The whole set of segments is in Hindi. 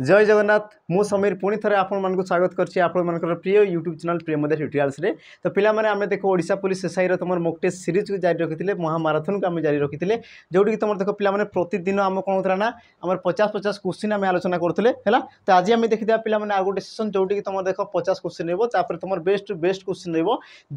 जय जगन्नाथ मु समीर पुणी थे आपको स्वागत कर प्रिय यूट्यूब चैनल प्रिय मदर ट्यूटोरियल्स रे। तो पिलामाने आमे देखो ओडिशा पुलिस एसआई रो तुम मॉक टेस्ट सीरीज को जारी रखी महामाराथन को आम जारी रखी जोटी तुम देखो पिलामाने प्रतिदिन आम कौन होता ना आम 50-50 क्वेश्चन आम आलोचना करुले है। तो आज आम देखी पिलामाने आ गोटे सेसन जोटी तुम देख 50 क्वेश्चन रही तुम बेस्ट टू बेस्ट क्वेश्चन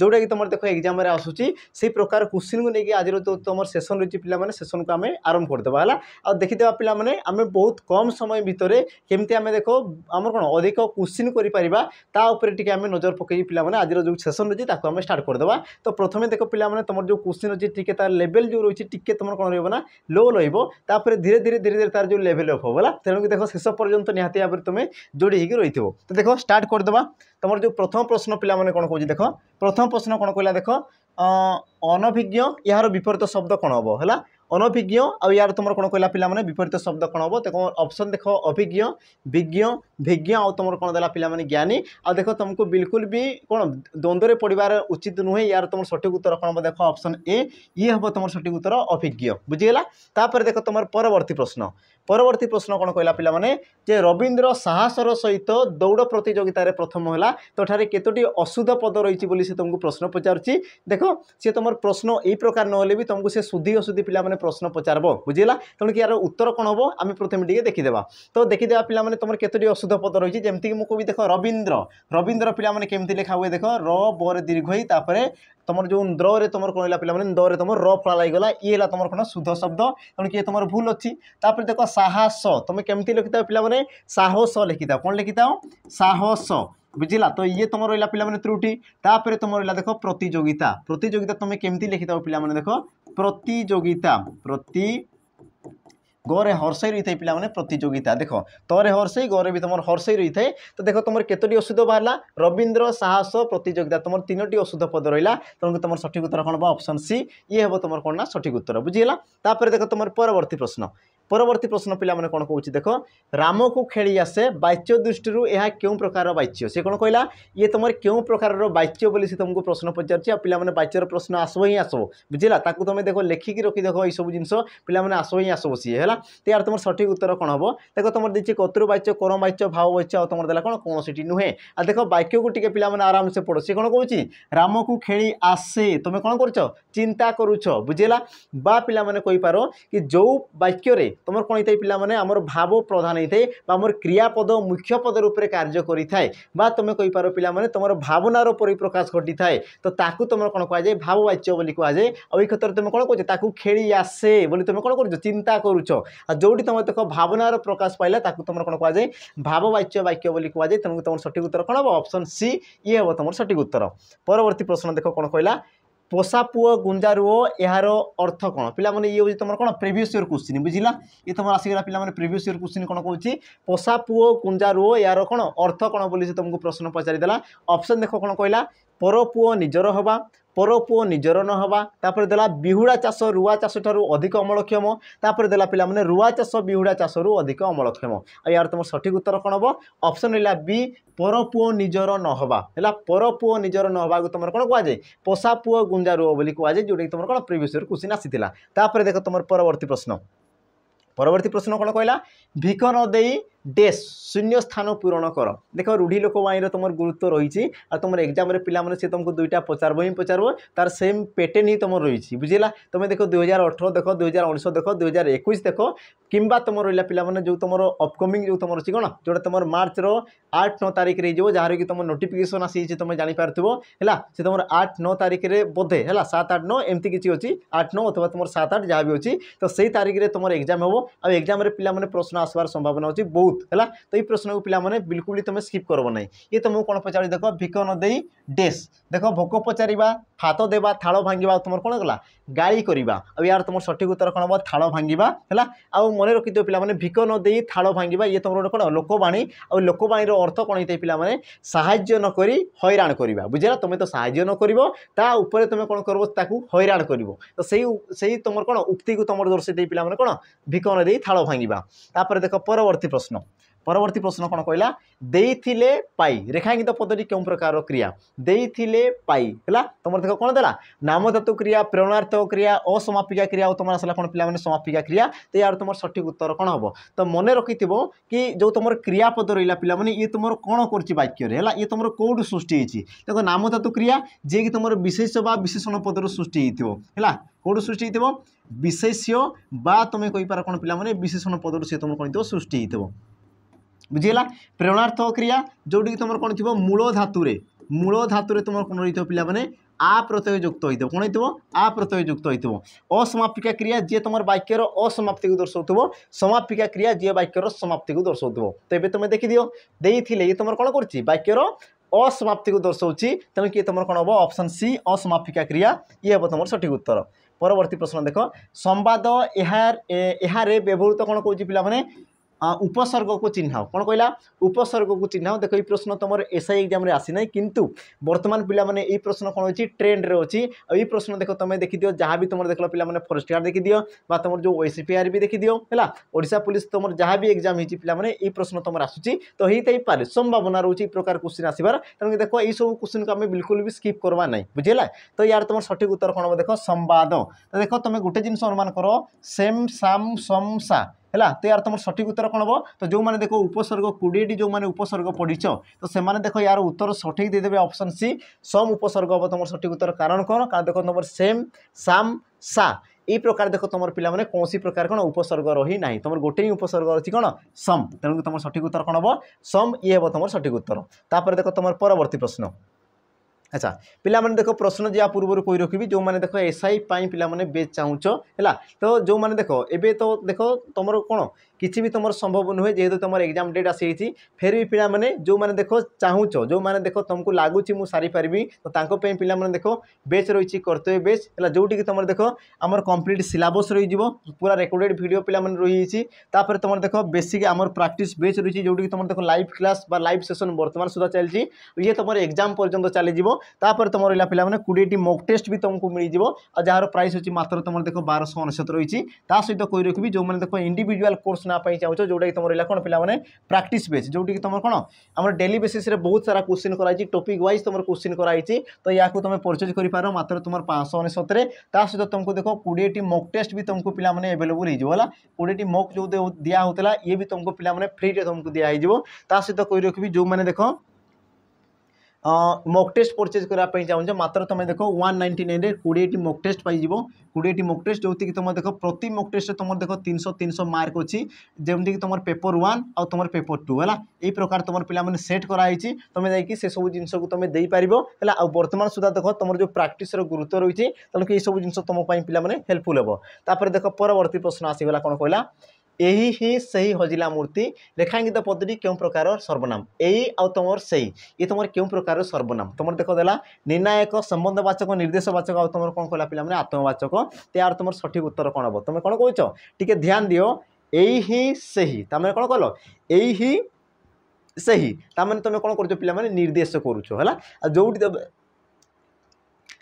रोटा कि तुम देखो एग्जाम आसूसी से प्रकार क्वेश्चन को लेकिन आज जो तुम सेसन रही पिलामाने सेसन को आम आरंभ करदे है। आ देखीदे पिलामाने आम बहुत कम समय भितर केमती आम देख आम कौन अधिक क्वेश्चन कर आम नजर पकई पे आज जो सेसन रही आम स्टार्ट करदे। तो प्रथम देख पे तुम जो क्वेश्चन अच्छी टी तार लेवल जो रही है तुम कौन रहा लो रही धीरे धीरे धीरे धीरे तार जो लेवल अफ होगा तेणुक देख शेष पर्यंत निहाती भाव में तुम जोड़ी होगी रही हो। तो देख स्टार्ट करदे तुम जो प्रथम प्रश्न पे कौन कौन देख प्रथम प्रश्न कौन कहला देख अनभिज्ञ यार विपरीत शब्द कौन हम है अनभिज्ञ आ यार तुम कौन कहला पे विपरीत शब्द कौन हम देखो ऑप्शन देख अभिज्ञ विज्ञ भिज्ञ आ तुम कौन देला पे ज्ञानी आ देख तुमको बिल्कुल भी कौन द्वंद्व पड़ार उचित नुहे यार तुम सठिक उत्तर कौन हम देख ऑप्शन ए ये हम तुम सठिक उत्तर अभिज्ञ बुझीगला। तापर देख तुम परवर्ती प्रश्न कौन कहला पे रवींद्र साहसर सहित दौड़ प्रतियोगितार प्रथम है तो ठारे केतोटी अशुद्ध पद रही बोली से तुमको प्रश्न पचारुची देख सी तुम प्रश्न यही प्रकार नहेले भी तुमको से शुद्धि अशुद्धि पे प्रश्न पचारब बुझीगला। तेणु कि यार उत्तर कौन हम आम प्रथम टे देखीदे तो देखीदे पे तुम केतोटी अशुद्ध पद रही जमीक मुझे देख रवींद्र पे केमती लिखा हुए देख र बर दीर्घ ही तुम जो द्र रे तुम कौन पे द्रे तुम र फला लगिगला ये तुम कौन शुद्ध शब्द तेणु कि तुम भूल अच्छी। तापर देख साहस तुम केमती लिखी पे साहस लिखी था कौन लिखी था साहस बुझीला। तो ये तुम रहा पे त्रुटि। तापर तुम रहा देख प्रतियोगिता प्रतियोगिता तुम केमती लिखी था पे देख प्रतियोगिता प्रति गरे हर्षई रही है पे प्रतियोगिता देख तरे हर्षई गरे भी तुम हर्षई रही है। तो देख तुम केतोटी अशुद्ध बाहर रवींद्र साहस प्रतियोगिता तुम तीनोटी अशुद्ध पद रहा तेणुक तुम सठिक उत्तर कौन हम ऑप्शन सी ये हम तुम कौन ना सठिक उत्तर बुझीगला। तापर देख तुम परवर्ती प्रश्न पे कौन कौन देख राम को खेली आसे वाच्य दृष्टि यह क्यों प्रकार वाच्य से कौन कहला ये तुम क्यों प्रकार वाच्य बोली से तुमको प्रश्न पचार पे वाच्यर प्रश्न आसब ही आसब बुझीला ताकू तुम देख लेखिकी रखी देख ये सब जिन पे आसब ही आसब सी है। तो यार तुम सठिक उत्तर कौन हम देख तुम देखिए कर्तृवाच्य करम वाच्य भाव वाच्य और तुम देला कौन कौन सी नुहे आ देख वाक्य को टे पे आराम से पढ़ो सी कौन कौन राम को खेली आसे तुम कौन कर चिंता करुच बुझेगा बा पे कहीपर कि जो वाक्य तुम कौन होता है पे आमर भाव प्रधान होता है आमर क्रियापद मुख्य पद रूप से कार्य करें तुम कहीपर पे तुम भावनार परिप्रकाश घटी थाए तो ताकू तुम कौन कहुए भाववाच्य बोली कहुए और ये क्षेत्र में तुम कौन कह खेली आसे बोली तुम कौन कर चिंता करुच जोटी तुम देख भावनार प्रकाश पाइला तुम कौन कहुए भाववाच्य वाक्य बोली कहुए तेणु तुम सठिक उत्तर कौन हम ऑप्शन सी ये हम तुम सठिक उत्तर। परवर्ती प्रश्न देख कौन कहला पोषा पुओ गुंजारुओ यार अर्थ कौन पे ये हूँ तुम कौन प्रिवियस ईयर क्वेश्चन बुझीला ये तुम आसगला पे प्रिवियस ईयर क्वेश्चन कौन कौन पोषा पुओ गुंजारुओ यार कौन अर्थ कौन बोली से तुमको प्रश्न पचारिदेला ऑप्शन देख कौन कहला पर पुओ निजर हवा पर पुओ निजर न हवा तापर देला बिहुड़ा चाष रुआ चाष ठारू अधिक अमलक्षम तापर देला पे रुआ चाष बिहुड़ा चाष रु अधिक अमलक्षम आ यार तुम सठिक उत्तर कौन हम ऑप्शन रहा बी पर पुओ निजर न हवा है पर पुओ निजर न हवा तुम कौन कहुए पोषा पुओ गुंजारुओ बोली कहुए जोटा तुम कौन प्रिवियस ईयर क्वेश्चन आसीला। तापर देख तुम परवर्ती प्रश्न कौन कहला भिक न देई डेस शून्य स्थान पूरण कर देख रूढ़ी लोकवाणी तुम गुरुत्व रही तुम एग्जाम पे से तुमको दुईटा पचारब ही पचारब तार सेम पैटर्न ही तुम रही बुझेगा। तुम देख 2018 देख 2019 देख 2021 देख कि तुम रहा पे जो तुम अपकमिंग जो तुम अच्छी कौन जोटा तुम मार्च 8-9 तारीख हो जहाँ कि तुम नोटिफिकेशन आसी तुम जापार है से तुम 8-9 तारीख में बोधे है 7-8-9 एमती किसी अच्छी 8-9 अथवा तुम 7-8 जहाँ भी अच्छी तो सही तारीख में तुम एग्जाम हम आ एग्जाम पे प्रश्न आसवार संभावना अच्छी बहुत है। तो ये प्रश्न को पे बिल्कुल तुम स्किप करब ना ये तुमको कौन पचार देख भिक न दे डेस देख भोक पचार हाथ देवा थाल भांगा तुम कौन गला गाड़ी करवा आ यार तुम सठिक उत्तर कौन हम थाल भांगा है आउ मन रखिद पे भिक न दे थाल भांगा ये तुम कौन लोकवाणी और लोकवाणी अर्थ कौन होता है पे साहाय्य न करी हैरान करवा बुझेगा तुम तो साहाय्य न कर तुम कौन कर हैरान कर तो सही तुम कौन उक्ति को तुम दर्शे पे कौन भिक न दे थाल भांगा। तापर देख परवर्ती प्रश्न परवर्ती प्रश्न कौन कहला देइथिले पाई रेखांकित पदटी क्यों प्रकार क्रिया देइथिले पाई है तुम देख कौन देला नाम धातु क्रिया प्रेरणार्थक क्रिया असमापिका क्रिया और तुम आसला कौन पे समापिका क्रिया तो यार तुम सठिक उत्तर कौन हम तो मन रखि कि जो तुम क्रियापद रहा पे ये तुम कौन कर ये तुम कौटू सृष्टि होती देखो नाम धातु क्रिया जी कि तुम विशेष बा विशेषण पदर सृष्टि है कौटू सृष्टि हो विशेष्य बा तुम कहींपार कौन पे विशेषण पदर सी तुम कौन सृष्टि हो बुझीगला प्रेरणार्थक क्रिया जोटी कि तुम कौन थी मूल धातु तुम कौन रही पे मैंने आ प्रत्यय युक्त हो कौन हो आ प्रत्यय युक्त हो असमापिका क्रिया जी तुम वाक्यर असमाप्ति को दर्शाऊ समापिका क्रिया जी वाक्यर समाप्ति को दर्शाऊ तो ये तुम देखी दियो ये तुम कौन कर वाक्यर असमाप्ति को दर्शाऊँ तेणु किए तुम कौन हम ऑप्शन सी असमापिका क्रिया ये हम तुम सठिक उत्तर परवर्ती प्रश्न देख संवाद यार व्यवहृत कौन कौन पे उपसर्ग को चिन्ह कौन कहला उपसर्ग को चिन्ह देख ये प्रश्न तुम एसआई एग्जाम आसी ना किंतु वर्तमान पिला माने ये प्रश्न कौन अच्छी ट्रेंड रे अच्छी ये प्रश्न देख तुम देखी दियो जहाँ भी तुम देख पे फॉरेस्ट गार्ड देखी दियो बा तुम जो ओसीपीआर भी देखी दियो है ओडिशा पुलिस तुम जहाँ भी एग्जाम होती पे ये प्रश्न तुम आसूँ तो होता पारे संभावना रोचे प्रकार क्वेश्चन आसबार तेणु देख ये सब क्वेश्चन को आम बिल्कुल भी स्किप करवा ना बुझेगा तो यार तुम सठिक उत्तर कौन हम देख संवाद तो देख तुम गोटे जिन अनुमान कर सेम साम सम सा है तो यार तुम सठिक उत्तर कौन हम तो जो मैंने देखो उपसर्ग 20 जो मैंने उपसर्ग पढ़ीच तो से देख यार उत्तर सठिक देदेवे ऑप्शन सी सम उपसर्ग हम तुम सठिक उत्तर कारण कौन कारण देख तुम सेम साम सा ये प्रकार देख तुम पे कौन प्रकार कौन उपसर्ग रही ना तुम गोटे ही उपसर्ग अच्छी कौन सम तेणु तुम सठिक उत्तर कौन हम सम ये हम तुम सठिक उत्तर तापर देख तुम परवर्ती प्रश्न अच्छा पिला माने देखो प्रश्न जी पूर्व कोई रखी जो मैंने देखो एसआई पिला माने बेच चाहूच है तो जो मैंने देखो एबे तो देखो तुम कौन किसी भी तुम संभव नुहे जेहेतु तुम एग्जाम डेट आसी फिर भी पिला माने जो मैंने देखो चाहूच जो मैंने देखो तुमको लगुच मुझे सारी पारि तो पिला माने देखो बेच रही कर्तव्य बेच है जोटि तुम देखो आमर कंप्लीट सिलेबस रही पूरा रेकर्डेड वीडियो पिला माने रही तुम देखो बेसिक आमर प्रैक्टिस बेच रही जोटि तुम देखो लाइव क्लास लाइव सेशन वर्तमान सुधा चलती ये तुम एग्जाम पर्यंत चलीज तापर तुम रहा पे 20 मॉक टेस्ट भी तुमको मिल जार प्राइस अच्छी मात्र तुम देखो 1299 रही सहित कोई रखी जो मैंने देखो इंडिविजुअल कोर्स ना चाहूँ जोटा कि तुम रहा कौन पे प्रैक्टिस बेच जोटि तुम कौन आम डेली बेसिस बहुत सारा क्वेश्चन कराई टॉपिक वाइज तुम क्वेश्चन कराई तो या तुम परचेज कर मात्र तुम 599 सहित तुमको देखो 20 मॉक टेस्ट भी तुमको पिला माने अवेलेबल होगा 20 मॉक जो दिया होता ये भी तुमको पिला माने फ्री तुमको दिखाई सहित कोई रखी जो मैंने देखो मॉक टेस्ट परचेज करने चाहूँ मात्र तुम देखो 199 20 मॉक टेस्ट पाइज 20 मॉक टेस्ट जो कि तुम देखो प्रति मॉक टेस्ट तुम देखो 300 मार्क अच्छी जमीक तुम पेपर 1 और तुम पेपर 2 है यही प्रकार तुम पे सेट कराई तुम जाकि से सब जिन को तुम दे पार है वर्तमान सुधा देख तुम जो प्राक्टिस गुरुत्व रही है तेणु ये सब जिन तुम पे हेल्पफुल हे तापर देख परवर्ती प्रश्न आसीगला कौन कहला यही ही सही हजिला मूर्ति रेखांकित पदटी क्यों प्रकार सर्वनाम यही आउ तुम सही ये तुम क्यों प्रकार सर्वनाम तुम देख देला निर्णायक संबंधवाचक निर्देशवाचक आउ तुम कौन कहला पे आत्मवाचक त्यार तुम सठिक उत्तर कौन हम तुम कौन कौच टी ध्यान दियो यही ही सही तमें कौन कल यही ही सही ताने तुम कौन कर पे निर्देश करुच है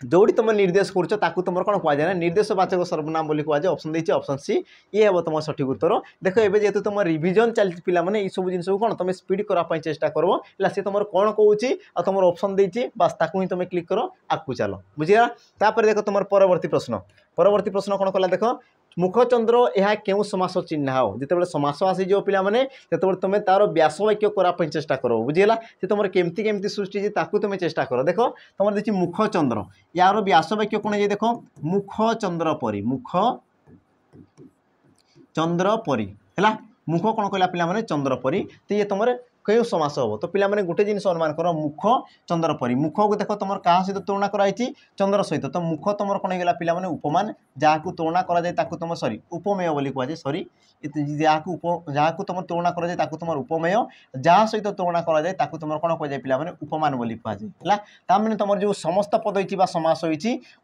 जोड़ी तुम निर्देश कर तुम कौन कहुए ना निर्देशवाचक सर्वनाम बोली कहुए ऑप्शन देती ऑप्शन सी ये हम तुम सठिक उत्तर देख ए जेहतु तुम रिविजन चलती पे ये सब जिन कौन तुम स्पीड करने चेष्टा कर सी तुम कौन कौन तुम ऑप्शन देती बास ताकू ही तुम क्लिक करो आगू चलो बुझीगला तापर देख तुम परवर्ती प्रश्न कौन कला देख मुखचंद्र यह क्यों समास चिन्ह हो जिते समास आसीज पे जो तुम तार व्यास वाक्य करने चेष्टा कर बुझीगला से तुम केमती केमती सृष्टि तुम चेष्टा कर देख तुम देखिए मुखचंद्र यार व्यास वाक्य कौन है देख मुखचंद्र परी मुख चंद्र परी है मुख कौन कहला पे चंद्र परी तो ये तुम क्यों समास हम तो पे गोटे जिन अनुमान कर मुख चंद्र परी मुख को देख तुम क्या सहित तुलना कराई चंद्र सहित तो मुख तुम कौन होगा पे उपमान जहाँ को तुलना कर तुम सरी उपमेय बोली कहुए सरी जहाँ को तुम तुलना कर तुम उपमेय जहाँ सहित तुलना कर तुम कौन कहुए पे उपमान बोली कहुए ताने तुम जो समस्त पद हो समास हो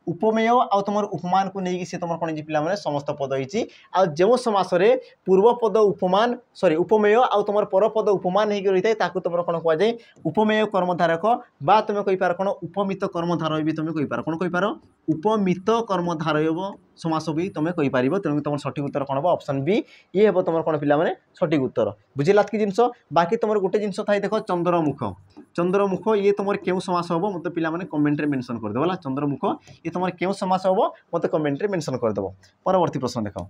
उपमेय आ तुम उपमान को लेकिन सी तुम कौन पे समस्त पद हो जो समास पूर्व पद उपमान सरी उपमेय आ तुम पर पद उपमान रही है ताकू तुम कौन कह जाए उपमेय कर्मधारक बा तुम कहींपार कौन उपमित कर्मधारय भी तुम कहींपार कौन कहींपार उपमित कर्मधारय समास भी तुम कहींपार तेणु तुम सठिक उत्तर कौन हम ऑप्शन बी ये हम तुम कौन पे सठिक उत्तर बुझेगा कि जिनस बाकी तुम गोटे जिनस था देख चंद्रमुख चंद्रमुख ये तुम क्यों समास हम मत पे कमेंट मेंशन करदेव है चंद्रमुख ये तुम क्यों समास हम मत कमेंट मेंशन करदेव परवर्ती प्रश्न देख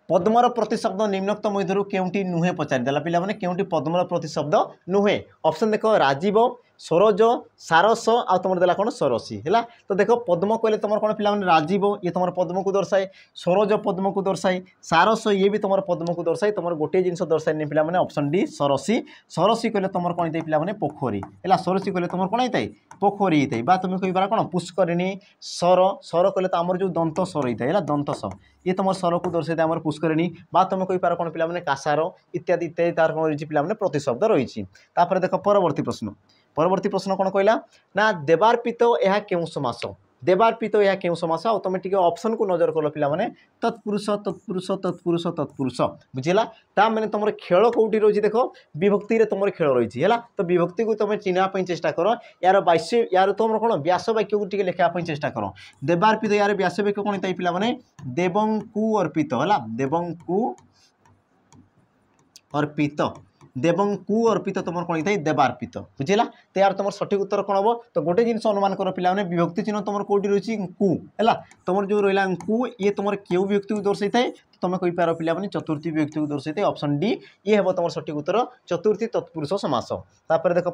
पद्मर प्रतिशब्द निम्नोक्त मध्य केउंटी नुहे पचारिदेला पे केउंटी पद्मर प्रतिशब्द नुहे ऑप्शन देख राजीव सरोज सारस आ तुम देला कौन सरसी है तो देख पद्म कहले तुम कौन पे राजीव ये तुम पद्म को दर्शाए सरोज पद्म को दर्शाए सारस ये भी तुम पद्म को दर्शाए तुम गोटे जिन दर्शाए पे ऑप्शन डी सरसी सरसी कहले तुम कौन पे पोखरी है सरसी कहले तुम कौन होता है पोखरी होता है तुम कह कौन पुष्करिणी सर सर कहले तो आम जो दंत सर होता है दंत स ये तुम सर को दर्शाई आम पुष्करिणी तुम कहींपार कौन पे कासार इत्यादि इत्यादि तार कौन रही पे प्रतिशब्द रही देख परवर्ती प्रश्न कौन कहला ना देवार्पित यह क्यों समास देवार्पित यह क्यों समास आ तुम टे ऑप्शन को नजर कल पे तत्पुरुष तत्पुरुष तत्पुरुष तत्पुरुष बुझेगा ता मैंने तुम खेल कौटी रही देख विभक्ति तुम खेल रही है तो विभक्ति को तुम चिन्हवाई चेष्टा कर यार वाक्य यार तुम कौन व्यास वाक्य को लिखापी चेष्टा कर देवार्पित यार व्यास वाक्य कौन होता है पे देवंकु अर्पित है देवंकु अर्पित देवंकु अर्पित तुम कौन होता है देवार्पित बुझेगा तो यार तुम सठिक उत्तर कौन हम तो गोटे जिन अनुमान कर पे विभक्ति चिन्ह तुम कौटी रही कु है तुम जो रहा कु ये तुम क्यों विभक्ति को दर्शाई है तुम कहींपार पे चतुर्थी विभक्ति को दर्शाई है ऑप्शन डी ये हम तुम सठिक उत्तर चतुर्थी तत्पुरुष समास तापर देख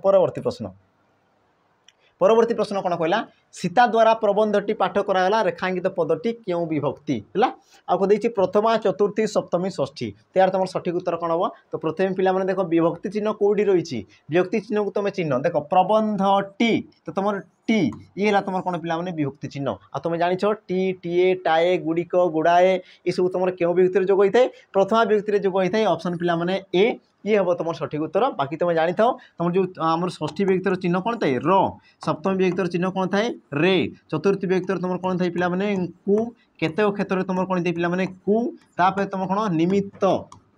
परवर्ती प्रश्न कौन कहला सीता द्वारा प्रबंधटी पाठ कराला रेखांकित पदटी क्यों विभक्ति है आपको देखिए प्रथमा चतुर्थी सप्तमी षष्ठी तो यार तुम सठिक उत्तर कौन हम तो प्रथम पे देख विभक्ति चिन्ह कौटी रही विभक्ति चिन्ह को तुम चिन्ह देख प्रबंधटी तो तुम टी ये तुम कौन पे विभक्ति चिन्ह आ तुम जान टी टीए टाए गुड़िक गुड़ाए ये सब तुम क्यों विभक्ति जोग होता है प्रथमा विभक्ति जोग होता है ऑप्शन पे ए ये हम तुम सठिक उत्तर बाकी तुम जानी था तुम जो आम षष्ठी विभक्तिर चिन्ह कौन था र सप्तमी विभक्तिर चिन्ह कौन था रे चतुर्थी विभक्तिर तुम कौन था पे कु केते क्षेत्र में तुम कौन था पे कु तापर तुम कौन निमित्त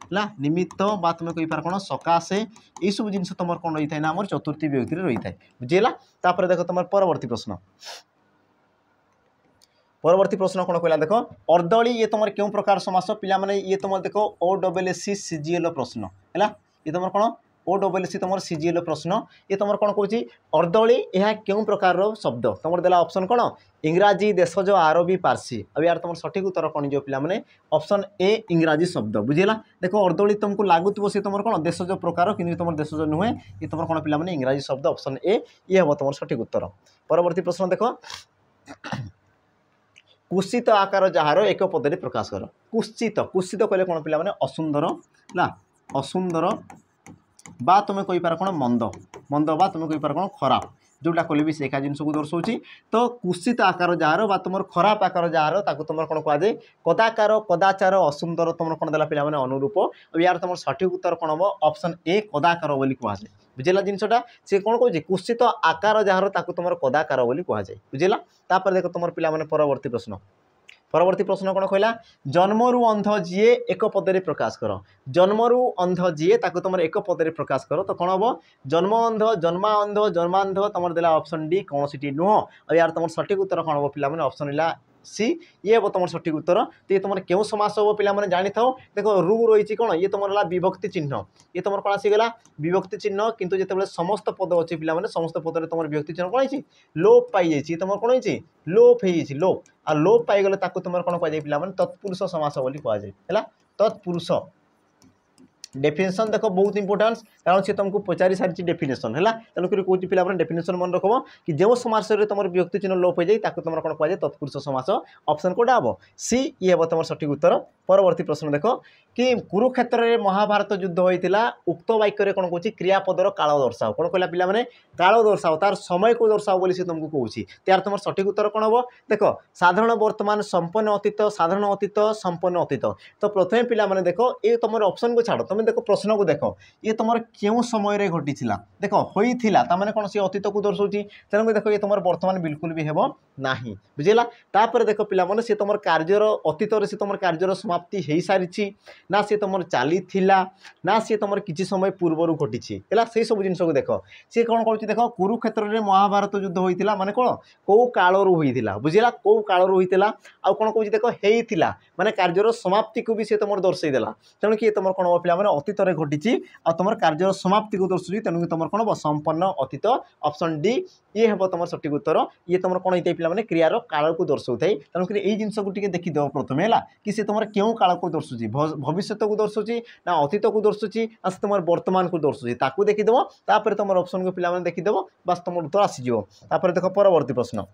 है निमित्त बा तुम कहींपार कौन सकाशे ये सब जिन तुम कौन रही है ना आम चतुर्थी विभक्ति रही है बुझेगा तापर देख तुम परवर्ती प्रश्न कौन कहला देख अर्दली ये तुम क्यों प्रकार समास पे ये तुम देख OSSC CGL प्रश्न है ये तुम कौन OSSC तुम CGL प्रश्न ये तुम कौन कौन अर्दली यह क्यों प्रकार शब्द तुम देला ऑप्शन कौन इंग्राजी देशज आरबी पार्सी अब यार तुम सठिक उत्तर कौन जो पे ऑप्शन ए इंग्राजी शब्द बुझेगा देखो अर्दली तुमको लगुव सी तुम कौन देशज प्रकार कि तुम देशज नुहे ये तुम कौन पे इंग्राजी शब्द ऑप्शन ए ये हम तुम सठिक उत्तर परवर्ती प्रश्न देख कुत्सित आकार जार एक पदे प्रकाश कर कुत्सित कुत्सित कहले कौन पे असुंदर है असुंदर बा तुम कहींपार कौन मंद मंद बा तुम कहींपार कौन खराब जोटा कले भी से जिन को दर्शाऊँ तो कुत्सित आकार जार बा तुम खराब आकार जार तुम कौन कहुए कदाकार कदाचार असुंदर तुम कौन देला पे अनुरूप अब यार तुम सठिक उत्तर कौन हम ऑप्शन ए कदाकार बोली कहुए बुझेगा जिनटा सी कौन कहे कुत्सित आकार जार तुम कदाकार बोली कहुए बुझेगा तापर देख तुम पे परवर्ती प्रश्न कौन कहला जन्मरु अंध जीए एक पदे प्रकाश कर जन्मरु अंध जीए तुम एक पदे प्रकाश कर तो कौन हम जन्म अंध जन्मांध तुम देला ऑप्शन डी कौन सी नुह और यार तुम सठिक उत्तर कौन हम पे ऑप्शन है सी ये हम तुम सठिक उत्तर तो ये तुम क्यों समास हम पे जानी था देखो रु रही कौन ये तुम विभक्ति चिन्ह ये तुम कौन आसीगला विभक्ति चिन्ह किंतु जिते समस्त पद अच्छी पे समस्त पद तुम विभक्ति चिन्ह कौन है लोप पाई तुम कौन है लोप हो लोप आ लोप पाईगले तुम कौन कह पे तत्पुरुष समास बोली कहुए तत्पुरुष डेफिनेशन देख बहुत इंपोर्टान्स कारण सी तुमको पचारि सारी डेफिनेशन है तेणुक कौन पे डेफिनेशन मन रख कि जो समास तुम विभक्ति चिन्ह लोप हो जाए तुम कौन कहुए तत्पुरुष समास ऑप्शन कोटा हम सी ये हम तुम सठिक उत्तर परवर्ती प्रश्न देख कि कुरुक्षेत्र में महाभारत युद्ध होता उक्त वाक्य कौन कौन क्रियापदर काल दर्शाओ कौन कहला पे काल दर्शाओ तार समय को दर्शाओ बोली तुमको कहूँ यार तुम सठिक उत्तर कौन हम देख साधारण वर्तमान संपन्न अतीत साधारण अतीत संपन्न अतीत तो प्रथम पे देख ये तुम ऑप्शन को छाड़ तुम देख प्रश्न को देख ये तुम क्यों समय घटी देख होता ताने कौन सी अतीत को दर्शाऊँ तेणुक देख ये तुम वर्तमान बिल्कुल भी हेब ना बुझेगा तापर देख पिला सी तुम कार्यर अतीत सी तुम कार्यर समाप्ति हो सारी ना सी तुम चली ना सी तुम किसी समय पूर्वर घटी से सब जिन को देख सी कौन कर देख कुरुक्षेत्र में महाभारत युद्ध होता माने कौन कौ कालू होता बुझेगा कौ कालू होता आउ कौन कौन देख होता माने कार्यर समाप्ति को भी सी तुम दर्शाईदेला तेणुक ये तुम कौन हम पे अतीत घटी आ तुम कार्यर समाप्ति को दर्शाऊँ तेणुक तुम कौन हम संपन्न अतीत ऑप्शन डी ये हम तुम सठिक उत्तर ये तुम कौन होता है पे क्रियार काल को दर्शाऊ थाए तेणुक ये जिन को देखीदेव प्रथम है कि सी तुम क्यों काल को दर्शाऊँ भविष्य को दर्शाऊँ ना अतीत को दर्शाऊँ ना तुम वर्तमान को दर्शाऊँ ताकू देखीदेव तापर तुम ऑप्शन को पे देखीदेव बस तुम उत्तर आसीज देख परवर्ती प्रश्न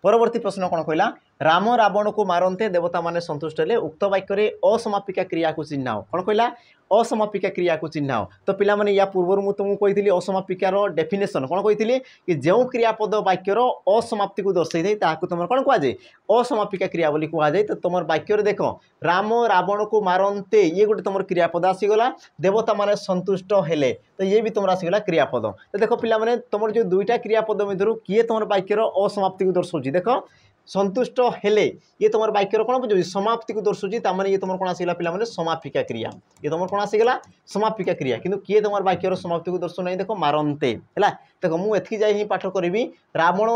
परवर्ती प्रश्न कौन कहला राम रावण को मारंते देवता माने संतुष्ट हेले उक्त वाक्य असमापिका क्रिया को चिन्हाओ कौन कहला असमापिका क्रिया को चिन्हाओ तो पिला माने या पूर्व मुझे तुमको कही असमापिकार डेफिनेशन कौन कही कि जो क्रियापद वाक्यर असमाप्ति को दर्शाई था तुम कौन कहुए असमापिका क्रिया बोली कहुए तो तुम वाक्य देख राम रावण को मारंते ये गोटे तुम क्रियापद आसीगला देवता माने संतुष्ट हेले तो ये भी तुम आसीगला क्रियापद तो देख पिला माने तुम जो दुईटा क्रियापद मध्य किए तुम वाक्यर असमाप्ति को दर्शाऊँ देख संतुष्ट हेले ये तुम वाक्यर कौन बुझे समाप्ति को दर्शाऊँ ताने ये तुम कौन आसगला पे समापिका क्रिया ये तुम कौन आसगला समापिका क्रिया किंतु किए तुम वाक्यर समाप्ति को दर्शाऊ ना देख मारंते है देख मुझे जाए ही पाठ करी रावण